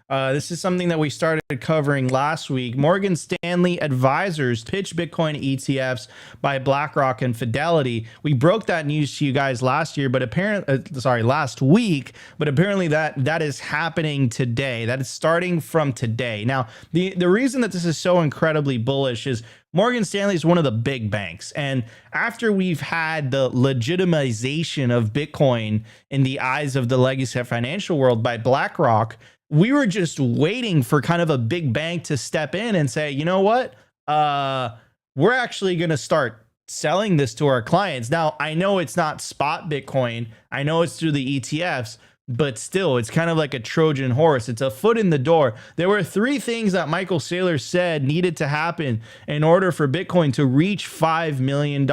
This is something that we started covering last week. Morgan Stanley advisors pitch Bitcoin ETFs by BlackRock and Fidelity. We broke that news to you guys last week, but apparently that is happening today. That is starting from today. Now, the reason that this is so incredibly bullish is Morgan Stanley is one of the big banks. And after we've had the legitimization of Bitcoin in the eyes of the legacy financial world by BlackRock, we were just waiting for kind of a big bank to step in and say, you know what? We're actually going to start selling this to our clients. Now, I know it's not spot Bitcoin. I know it's through the ETFs, but still, it's kind of like a Trojan horse. It's a foot in the door. There were 3 things that Michael Saylor said needed to happen in order for Bitcoin to reach $5 million.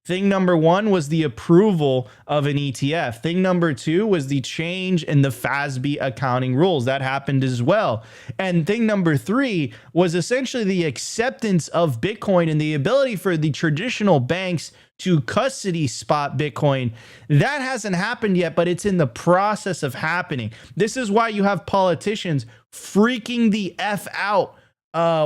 Thing number one was the approval of an ETF. Thing number two was the change in the FASB accounting rules. That happened as well. And thing number three was essentially the acceptance of Bitcoin and the ability for the traditional banks to custody spot Bitcoin. That hasn't happened yet, but it's in the process of happening. This is why you have politicians freaking the F out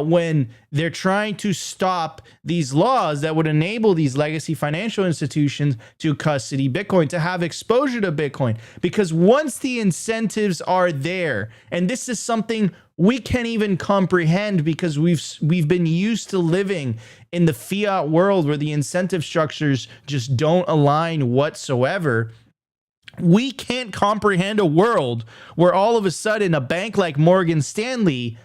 when they're trying to stop these laws that would enable these legacy financial institutions to custody Bitcoin, to have exposure to Bitcoin. Because once the incentives are there, and this is something we can't even comprehend because we've been used to living in the fiat world where the incentive structures just don't align whatsoever. We can't comprehend a world where all of a sudden a bank like Morgan Stanley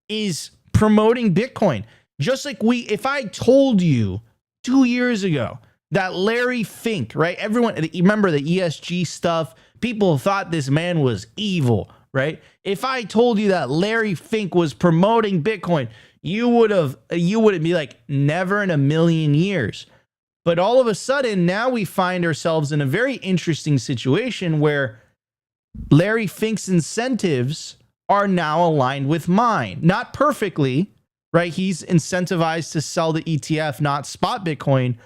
is promoting Bitcoin. Just like if I told you 2 years ago that Larry Fink, right? Everyone, you remember the ESG stuff? People thought this man was evil, right? If I told you that Larry Fink was promoting Bitcoin, you wouldn't be like, never in a million years. But all of a sudden, now we find ourselves in a very interesting situation where Larry Fink's incentives are now aligned with mine. Not perfectly, right? He's incentivized to sell the ETF, not spot Bitcoin,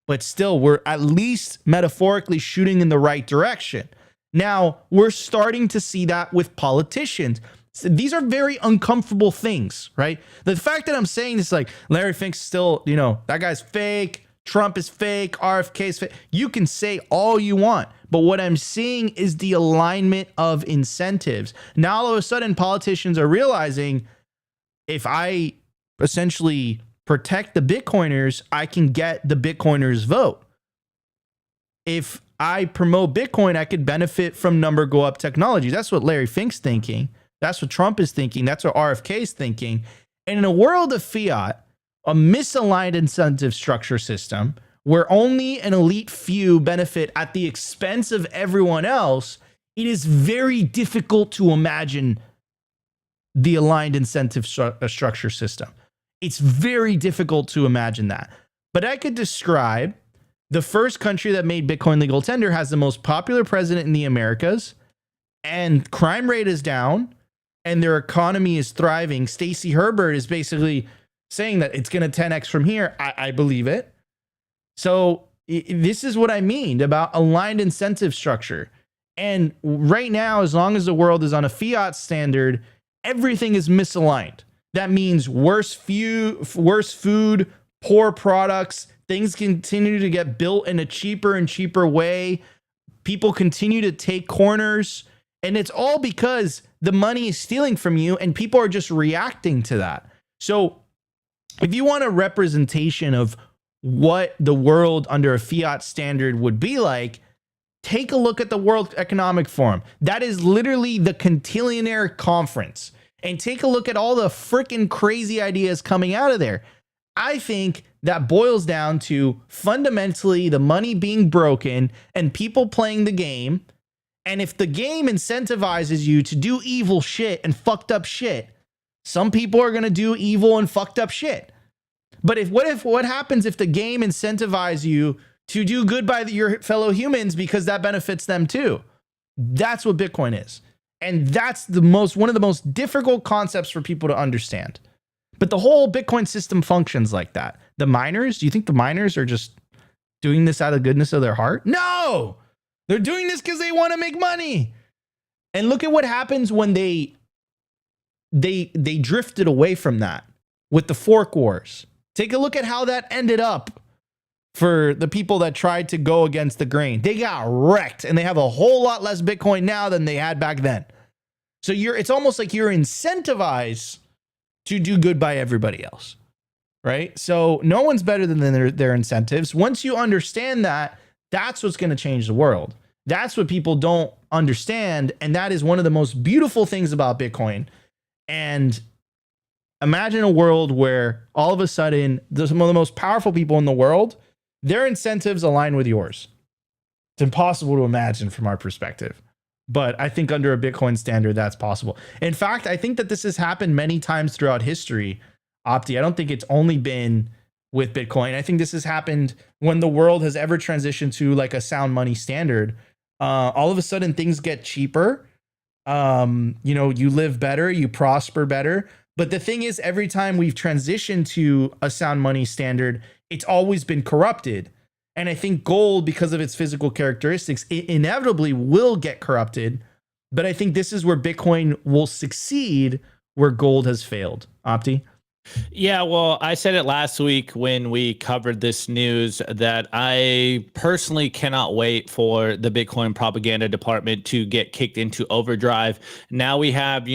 but still, we're at least metaphorically shooting in the right direction. Now, we're starting to see that with politicians. So these are very uncomfortable things, right? The fact that I'm saying this, like, Larry Fink's still, that guy's fake, Trump is fake, RFK is fake. You can say all you want, but what I'm seeing is the alignment of incentives. Now, all of a sudden, politicians are realizing if I essentially protect the Bitcoiners, I can get the Bitcoiners' vote. If I promote Bitcoin, I could benefit from number go up technology. That's what Larry Fink's thinking. That's what Trump is thinking. That's what RFK is thinking. And in a world of fiat, a misaligned incentive structure system where only an elite few benefit at the expense of everyone else, it is very difficult to imagine the aligned incentive structure system. It's very difficult to imagine that. But I could describe the first country that made Bitcoin legal tender has the most popular president in the Americas, and crime rate is down, and their economy is thriving. Stacey Herbert is basically saying that it's going to 10x from here. I believe it. So this is what I mean about aligned incentive structure. And right now, as long as the world is on a fiat standard, everything is misaligned. That means worse food, poor products, things continue to get built in a cheaper and cheaper way. People continue to take corners, and it's all because the money is stealing from you and people are just reacting to that. So if you want a representation of what the world under a fiat standard would be like, take a look at the World Economic Forum. That is literally the quintillionaire conference. And take a look at all the freaking crazy ideas coming out of there. I think that boils down to fundamentally the money being broken and people playing the game. And if the game incentivizes you to do evil shit and fucked up shit, some people are going to do evil and fucked up shit. But what happens if the game incentivizes you to do good by your fellow humans because that benefits them too? That's what Bitcoin is. And that's one of the most difficult concepts for people to understand. But the whole Bitcoin system functions like that. The miners, do you think the miners are just doing this out of the goodness of their heart? No! They're doing this because they want to make money. And look at what happens when they drifted away from that with the fork wars. Take a look at how that ended up for the people that tried to go against the grain. They got wrecked, and they have a whole lot less Bitcoin now than they had back then. So it's almost like you're incentivized to do good by everybody else, right? So no one's better than their incentives. Once you understand that, that's what's going to change the world. That's what people don't understand, and that is one of the most beautiful things about Bitcoin. And imagine a world where all of a sudden, some of the most powerful people in the world, their incentives align with yours. It's impossible to imagine from our perspective. But I think under a Bitcoin standard, that's possible. In fact, I think that this has happened many times throughout history, Opti. I don't think it's only been with Bitcoin. I think this has happened when the world has ever transitioned to like a sound money standard. All of a sudden things get cheaper. You live better, you prosper better. But the thing is, every time we've transitioned to a sound money standard, it's always been corrupted. And I think gold, because of its physical characteristics, it inevitably will get corrupted. But I think this is where Bitcoin will succeed, where gold has failed. Opti? Yeah, well, I said it last week when we covered this news that I personally cannot wait for the Bitcoin propaganda department to get kicked into overdrive. Now we have,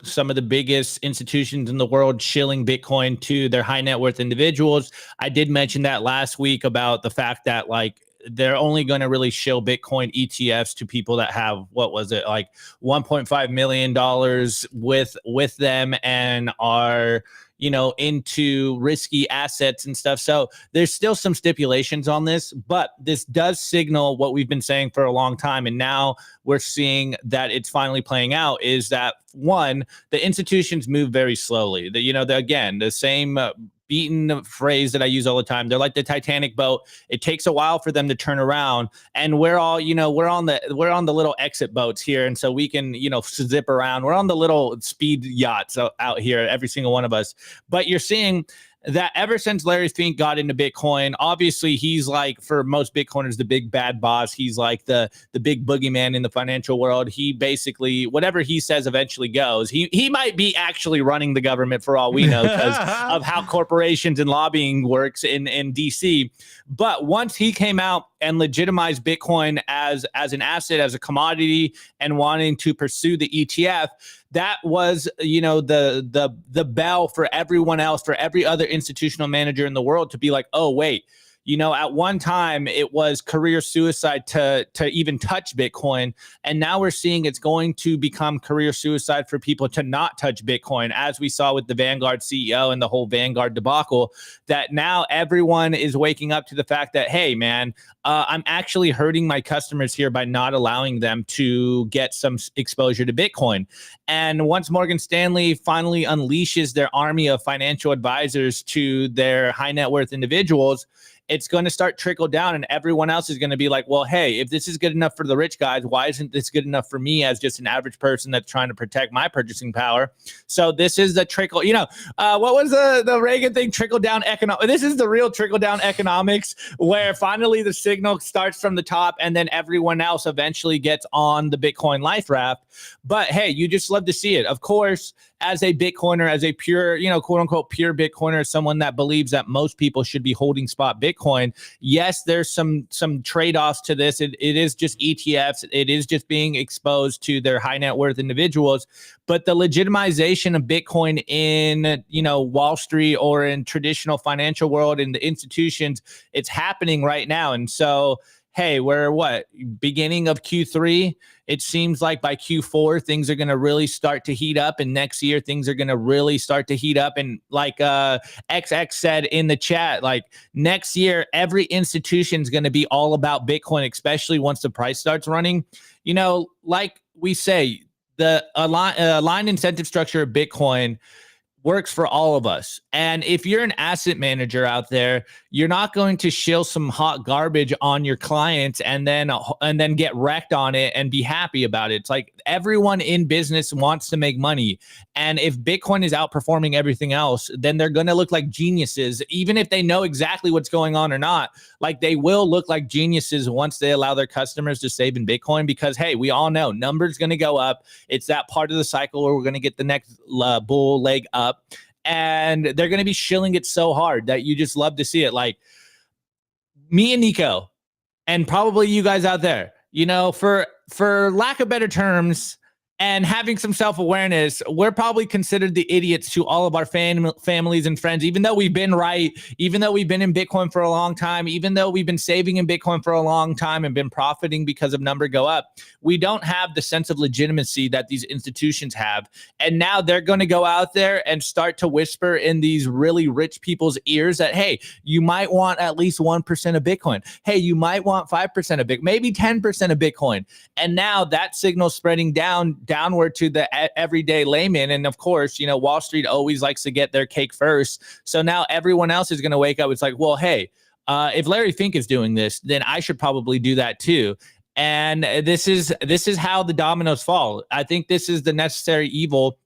some of the biggest institutions in the world shilling Bitcoin to their high net worth individuals. I did mention that last week about the fact that they're only going to really shill Bitcoin ETFs to people that have, what was it, like $1.5 million with them and are into risky assets and stuff. So there's still some stipulations on this, but this does signal what we've been saying for a long time. And now we're seeing that it's finally playing out, is that one, the institutions move very slowly. The same beaten phrase that I use all the time. They're like the Titanic boat. It takes a while for them to turn around, and we're all, we're on the little exit boats here, and so we can, zip around. We're on the little speed yachts out here, every single one of us. But you're seeing that ever since Larry Fink got into Bitcoin, obviously he's like, for most Bitcoiners, the big bad boss. He's like the big boogeyman in the financial world. He basically, whatever he says eventually goes. He might be actually running the government for all we know, because of how corporations and lobbying works in DC. But once he came out and legitimized Bitcoin as an asset, as a commodity, and wanting to pursue the ETF, that was, the bell for everyone else, for every other institutional manager in the world to be like, oh, wait, at one time it was career suicide to even touch Bitcoin. And now we're seeing it's going to become career suicide for people to not touch Bitcoin, as we saw with the Vanguard CEO and the whole Vanguard debacle, that now everyone is waking up to the fact that, hey, man, I'm actually hurting my customers here by not allowing them to get some exposure to Bitcoin. And once Morgan Stanley finally unleashes their army of financial advisors to their high net worth individuals, it's going to start trickle down, and everyone else is going to be like, well, hey, if this is good enough for the rich guys, why isn't this good enough for me as just an average person that's trying to protect my purchasing power? So this is the trickle, what was the Reagan thing? Trickle down economics. This is the real trickle down economics, where finally the signal starts from the top and then everyone else eventually gets on the Bitcoin life raft. But hey, you just love to see it. Of course, as a Bitcoiner, as a pure, quote unquote, pure Bitcoiner, someone that believes that most people should be holding spot Bitcoin. Yes, there's some trade-offs to this. It is just ETFs. It is just being exposed to their high net worth individuals. But the legitimization of Bitcoin in, Wall Street or in traditional financial world, in the institutions, it's happening right now. And so, hey, we're beginning of Q3. It seems like by Q4, things are going to really start to heat up. And next year, things are going to really start to heat up. And like XX said in the chat, like next year, every institution is going to be all about Bitcoin, especially once the price starts running. Like we say, the aligned incentive structure of Bitcoin works for all of us. And if you're an asset manager out there, you're not going to shill some hot garbage on your clients and then get wrecked on it and be happy about it. It's like everyone in business wants to make money. And if Bitcoin is outperforming everything else, then they're going to look like geniuses, even if they know exactly what's going on or not. Like they will look like geniuses once they allow their customers to save in Bitcoin, because, hey, we all know numbers going to go up. It's that part of the cycle where we're going to get the next bull leg up. And they're going to be shilling it so hard that you just love to see it. Like me and Nico, and probably you guys out there, for lack of better terms, and having some self-awareness, we're probably considered the idiots to all of our families and friends, even though we've been right, even though we've been in Bitcoin for a long time, even though we've been saving in Bitcoin for a long time and been profiting because of number go up. We don't have the sense of legitimacy that these institutions have. And now they're going to go out there and start to whisper in these really rich people's ears that, hey, you might want at least 1% of Bitcoin. Hey, you might want 5% of Bitcoin, maybe 10% of Bitcoin. And now that signal spreading down downward to the everyday layman. And of course, Wall Street always likes to get their cake first. So now everyone else is going to wake up. It's like, well, hey, if Larry Fink is doing this, then I should probably do that too. And this is how the dominoes fall. I think this is the necessary evil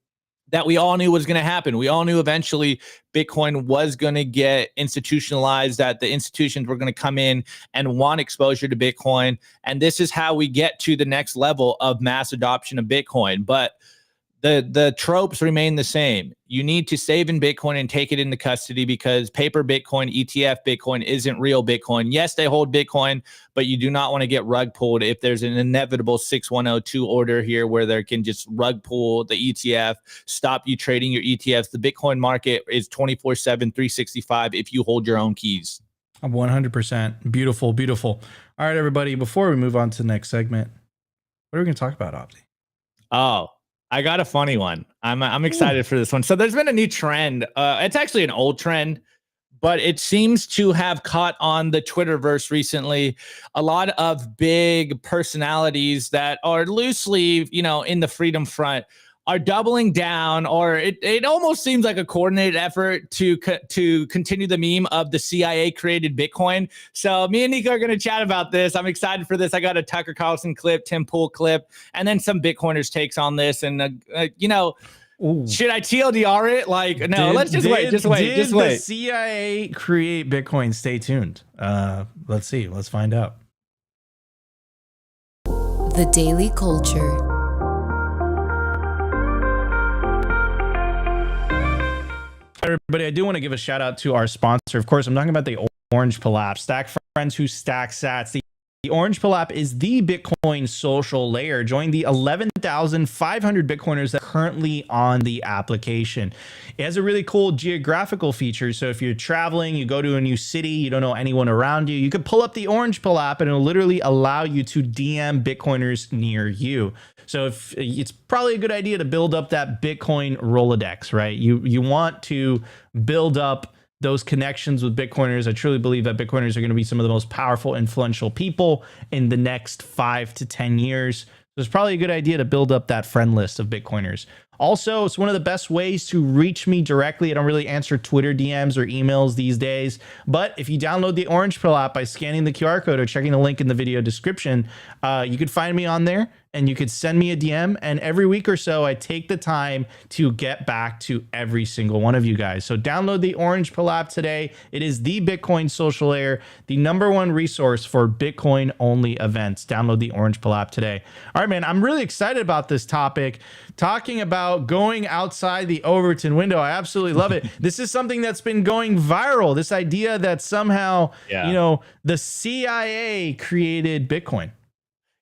that we all knew was going to happen. We all knew eventually Bitcoin was going to get institutionalized, that the institutions were going to come in and want exposure to Bitcoin. And this is how we get to the next level of mass adoption of Bitcoin. But the tropes remain the same. You need to save in Bitcoin and take it into custody, because paper Bitcoin, ETF Bitcoin isn't real Bitcoin. Yes, they hold Bitcoin, but you do not want to get rug pulled if there's an inevitable 6102 order here where they can just rug pull the ETF, stop you trading your ETFs. The Bitcoin market is 24/7, 365 if you hold your own keys. 100%. Beautiful, beautiful. All right, everybody, before we move on to the next segment, what are we going to talk about, Opti? Oh, I got a funny one. I'm excited for this one. So there's been a new trend. It's actually an old trend, but it seems to have caught on the Twitterverse recently. A lot of big personalities that are loosely, in the freedom front are doubling down, or it almost seems like a coordinated effort to continue the meme of the CIA created Bitcoin. So me and Nico are going to chat about this. I'm excited for this. I got a Tucker Carlson clip, Tim Pool clip, and then some Bitcoiners takes on this. And should I TLDR it? Like, no, let's just wait. Just wait. Did the CIA create Bitcoin? Stay tuned. Let's see. Let's find out. The Daily Culture. Everybody, I do want to give a shout out to our sponsor. Of course, I'm talking about the Orange Pill app. Stack friends who stack sats. The Orange Pill app is the Bitcoin social layer. Join the 11,500 Bitcoiners that are currently on the application. It has a really cool geographical feature. So if you're traveling, you go to a new city, you don't know anyone around you, you can pull up the Orange Pill app and it'll literally allow you to DM Bitcoiners near you. So if it's probably a good idea to build up that Bitcoin Rolodex, right? You want to build up those connections with Bitcoiners. I truly believe that Bitcoiners are going to be some of the most powerful, influential people in the next 5 to 10 years. So it's probably a good idea to build up that friend list of Bitcoiners. Also, it's one of the best ways to reach me directly. I don't really answer Twitter DMs or emails these days, but if you download the Orange Pill app by scanning the QR code or checking the link in the video description, you could find me on there and you could send me a DM. And every week or so, I take the time to get back to every single one of you guys. So download the Orange Pill app today. It is the Bitcoin social layer, the #1 resource for Bitcoin only events. Download the Orange Pill app today. All right, man, I'm really excited about this topic. Talking about going outside the Overton window. I absolutely love it. This is something that's been going viral. This idea that somehow, the CIA created Bitcoin.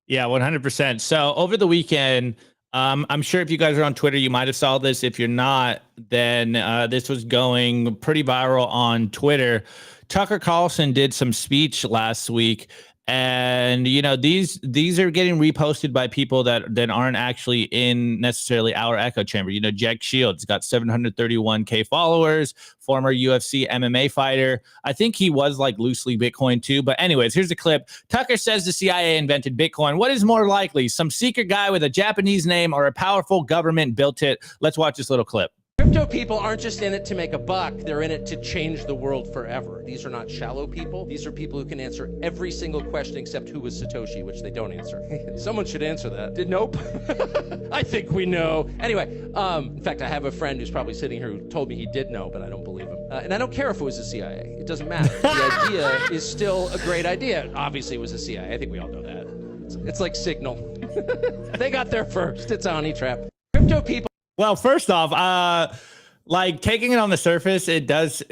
Yeah, 100%. So over the weekend, I'm sure if you guys are on Twitter, you might have saw this. If you're not, then this was going pretty viral on Twitter. Tucker Carlson did some speech last week. And, these are getting reposted by people that aren't actually in necessarily our echo chamber. Jack Shields got 731K followers, former UFC MMA fighter. I think he was like loosely Bitcoin too. But anyways, here's the clip. Tucker says the CIA invented Bitcoin. What is more likely? Some secret guy with a Japanese name or a powerful government built it? Let's watch this little clip. Crypto people aren't just in it to make a buck, they're in it to change the world forever. These are not shallow people. These are people who can answer every single question except who was Satoshi, which they don't answer. Someone should answer that. Nope. I think we know. Anyway, in fact, I have a friend who's probably sitting here who told me he did know, but I don't believe him. And I don't care if it was the CIA. It doesn't matter. The idea is still a great idea. Obviously, it was the CIA. I think we all know that. It's like Signal. They got there first. It's a honey trap. Crypto people. Well, first off, like taking it on the surface, it does,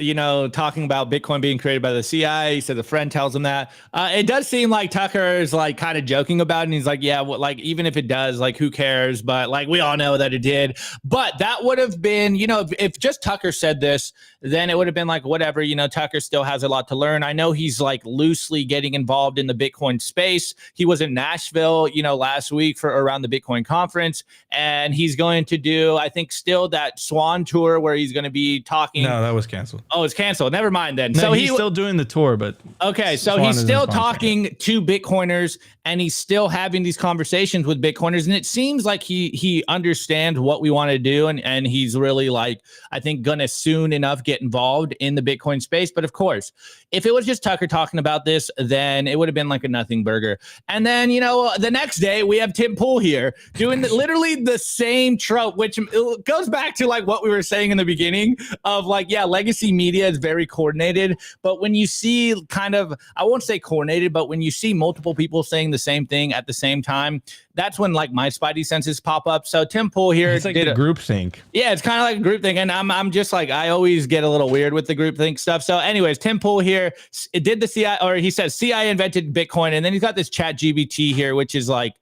talking about Bitcoin being created by the CIA. He said a friend tells him that. It does seem like Tucker is like kind of joking about it. And he's like, yeah, well, like even if it does, like who cares? But like we all know that it did. But that would have been, if just Tucker said this, then it would have been like, whatever, Tucker still has a lot to learn. I know he's like loosely getting involved in the Bitcoin space. He was in Nashville, last week for around the Bitcoin conference. And he's going to do, I think, still that Swan tour where he's going to be talking. No, that was canceled. Oh, it's canceled. Never mind then. No, so he's still doing the tour, but okay, so he's still talking to Bitcoiners, and he's still having these conversations with Bitcoiners, and it seems like he understands what we want to do, and he's really like, I think, gonna soon enough get involved in the Bitcoin space. But of course, if it was just Tucker talking about this, then it would have been like a nothing burger. And then, you know, the next day we have Tim Pool here doing literally the same trope, which goes back to like what we were saying in the beginning of like, yeah, legacy media is very coordinated, but when you see kind of, I won't say coordinated, but when you see multiple people saying the same thing at the same time, that's when like my spidey senses pop up. So Tim Pool here, it's like a group think. Yeah, it's kind of like a group think, and I'm just like, I always get a little weird with the group think stuff. So anyways, Tim Pool here, it did the CIA, or he says CIA invented Bitcoin, and then he's got this chat GBT here, which is like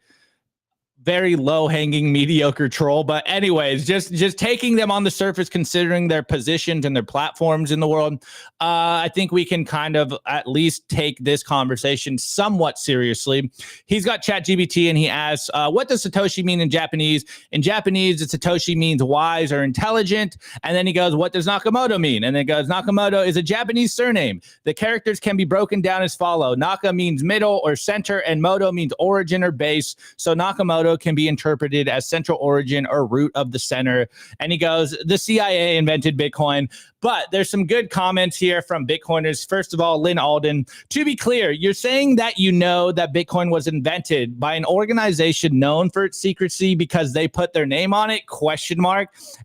very low-hanging, mediocre troll. But anyways, just taking them on the surface, considering their positions and their platforms in the world, I think we can kind of at least take this conversation somewhat seriously. He's got ChatGPT, and he asks, what does Satoshi mean in Japanese? In Japanese, Satoshi means wise or intelligent. And then he goes, what does Nakamoto mean? And then it goes, Nakamoto is a Japanese surname. The characters can be broken down as follow. Naka means middle or center, and moto means origin or base. So Nakamoto can be interpreted as central origin or root of the center. And he goes, the CIA invented Bitcoin. But there's some good comments here from Bitcoiners. First of all, Lynn Alden, to be clear, you're saying that you know that Bitcoin was invented by an organization known for its secrecy because they put their name on it, ?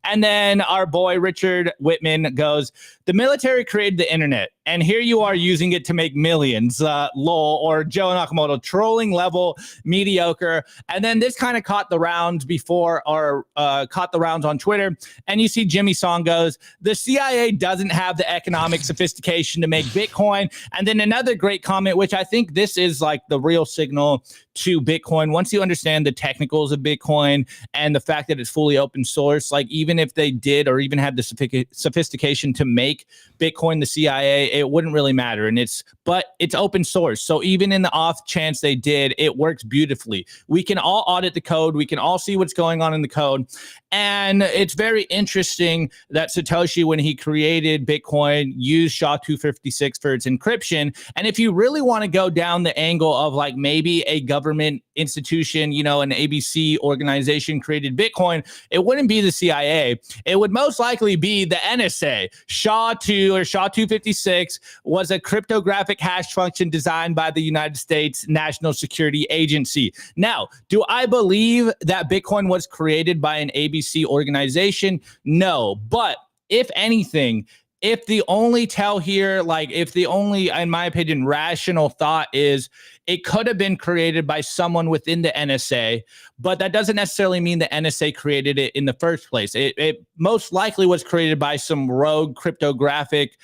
And then our boy Richard Whitman goes, the military created the internet, and here you are using it to make millions, lol, or Joe Nakamoto, trolling level, mediocre. And then this kind of caught the rounds before, or caught the rounds on Twitter. And you see Jimmy Song goes, the CIA doesn't have the economic sophistication to make Bitcoin. And then another great comment, which I think this is like the real signal to Bitcoin. Once you understand the technicals of Bitcoin and the fact that it's fully open source, like even if they did or even had the sophistication to make Bitcoin, the CIA, it wouldn't really matter. But it's open source. So even in the off chance they did, it works beautifully. We can all audit the code. We can all see what's going on in the code. And it's very interesting that Satoshi, when he created Bitcoin, used SHA-256 for its encryption. And if you really want to go down the angle of like maybe a government institution, you know, an ABC organization created Bitcoin, it wouldn't be the CIA. It would most likely be the NSA. SHA-2 or SHA-256 was a cryptographic hash function designed by the United States National Security Agency. Now, do I believe that Bitcoin was created by an ABC organization? No, but if anything, if the only tell here, like if the only, in my opinion, rational thought is it could have been created by someone within the NSA, but that doesn't necessarily mean the NSA created it in the first place. It most likely was created by some rogue cryptographic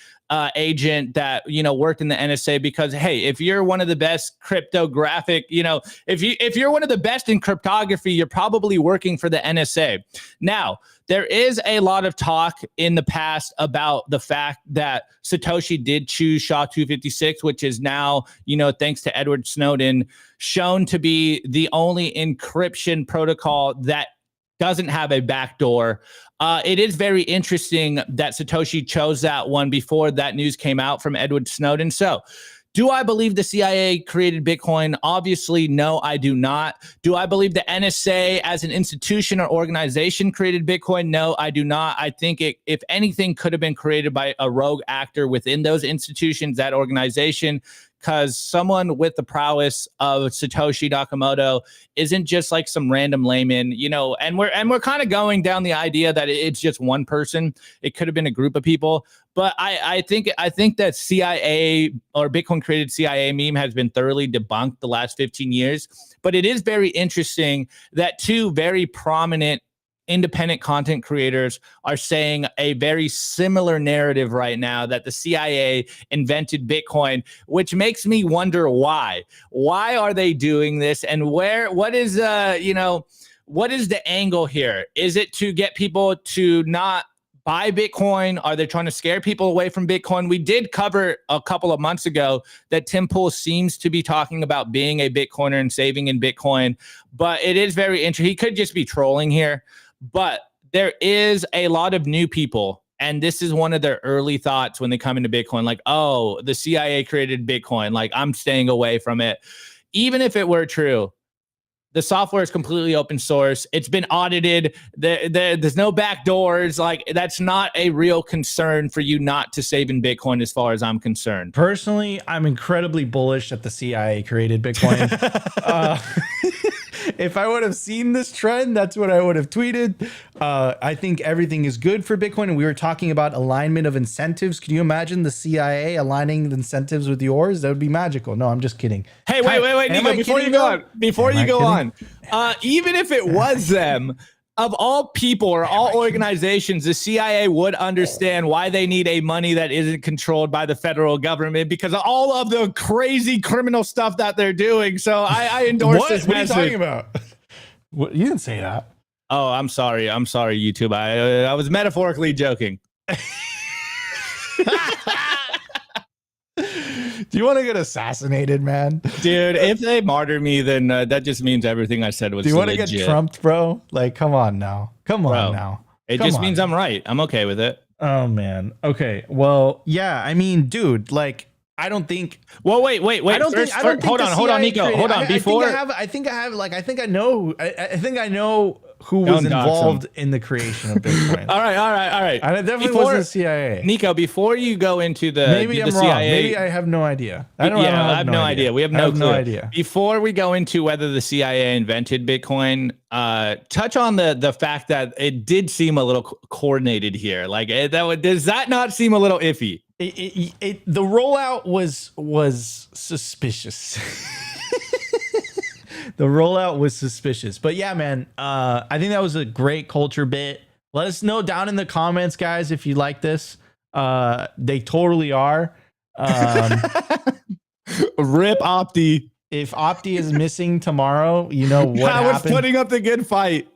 agent that, you know, worked in the NSA, because hey, if you're one of the best cryptographic, you know, if you're one of the best in cryptography, you're probably working for the NSA. Now, there is a lot of talk in the past about the fact that Satoshi did choose SHA-256, which is now, you know, thanks to Edward Snowden, shown to be the only encryption protocol that doesn't have a backdoor. It is very interesting that Satoshi chose that one before that news came out from Edward Snowden. So, do I believe the CIA created Bitcoin? Obviously, no, I do not. Do I believe the NSA as an institution or organization created Bitcoin? No, I do not. I think it, if anything, could have been created by a rogue actor within those institutions, that organization, because someone with the prowess of Satoshi Nakamoto isn't just like some random layman, you know, and we're kind of going down the idea that it's just one person. It could have been a group of people. But I think that CIA or Bitcoin created CIA meme has been thoroughly debunked the last 15 years. But it is very interesting that two very prominent independent content creators are saying a very similar narrative right now, that the CIA invented Bitcoin, which makes me wonder why. Why are they doing this? And what is what is the angle here? Is it to get people to not buy Bitcoin? Are they trying to scare people away from Bitcoin? We did cover a couple of months ago that Tim Pool seems to be talking about being a Bitcoiner and saving in Bitcoin, but it is very interesting. He could just be trolling here, but there is a lot of new people And this is one of their early thoughts when they come into Bitcoin, like, oh, the CIA created Bitcoin. Like, I'm staying away from it. Even if it were true, the software is completely open source. It's been audited. There's no back doors. Like, that's not a real concern for you not to save in Bitcoin as far as I'm concerned. Personally, I'm incredibly bullish that the CIA created Bitcoin. If I would have seen this trend, that's what I would have tweeted. I think everything is good for Bitcoin. And we were talking about alignment of incentives. Can you imagine the CIA aligning the incentives with yours? That would be magical. No, I'm just kidding. Hey, wait, Nico, before you go on, even if it was them, of all people or all organizations, the CIA would understand why they need a money that isn't controlled by the federal government because of all of the crazy criminal stuff that they're doing. So I endorse this What are you message. talking about? What, you didn't say that. Oh, I'm sorry, YouTube. I was metaphorically joking. Do you want to get assassinated, man? Dude, if they martyr me, then that just means everything I said was legit. Do you want to get trumped, bro? Like, come on now. It just means I'm right. I'm okay with it. Oh, man. Okay. Well, yeah. I mean, dude, like, I don't think. Well, wait. I don't think hold on, Nico. Hold on. I think I know who was involved in the creation of Bitcoin. All right. And it definitely wasn't the CIA. Nico, before you go into the maybe I'm CIA, wrong. Maybe I have no idea. I have no idea. We have no idea. Before we go into whether the CIA invented Bitcoin, touch on the fact that it did seem a little coordinated here. Like does that not seem a little iffy? The rollout was suspicious. The rollout was suspicious. But yeah, man, I think that was a great culture bit. Let us know down in the comments, guys, if you like this. They totally are. Rip Opti. If Opti is missing tomorrow, you know what I happened. was putting up the good fight.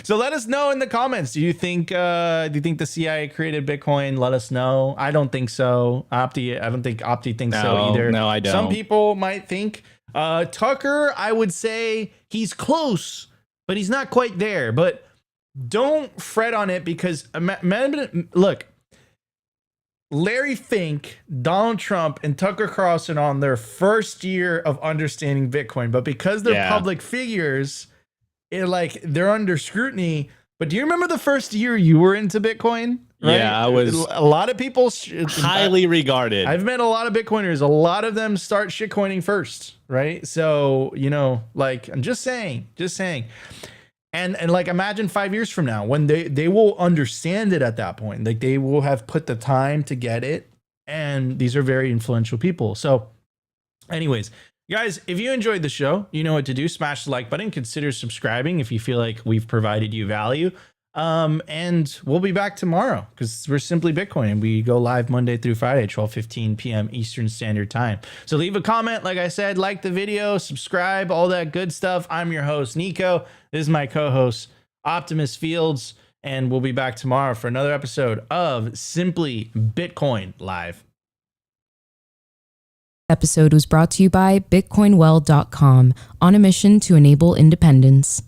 So let us know in the comments. Do you think the CIA created Bitcoin? Let us know. I don't think so. I don't think Opti thinks so either. No, I don't. Some people might think. Tucker, I would say he's close, but he's not quite there. But don't fret on it because look, Larry Fink, Donald Trump, and Tucker Carlson on their first year of understanding Bitcoin, but because they're public figures, they're under scrutiny. But do you remember the first year you were into Bitcoin? Right? Yeah, I was. A lot of people highly regarded. I've met a lot of Bitcoiners. A lot of them start shitcoining first, right? So, I'm just saying. And like, imagine 5 years from now when they will understand it at that point. Like, they will have put the time to get it. And these are very influential people. So anyways, guys, if you enjoyed the show, you know what to do. Smash the like button. Consider subscribing if you feel like we've provided you value. And we'll be back tomorrow because we're Simply Bitcoin and we go live Monday through Friday, 12:15 p.m. Eastern Standard Time. So leave a comment, like I said, like the video, subscribe, all that good stuff. I'm your host, Nico. This is my co-host, Optimus Fields, and we'll be back tomorrow for another episode of Simply Bitcoin Live. Episode was brought to you by bitcoinwell.com, on a mission to enable independence.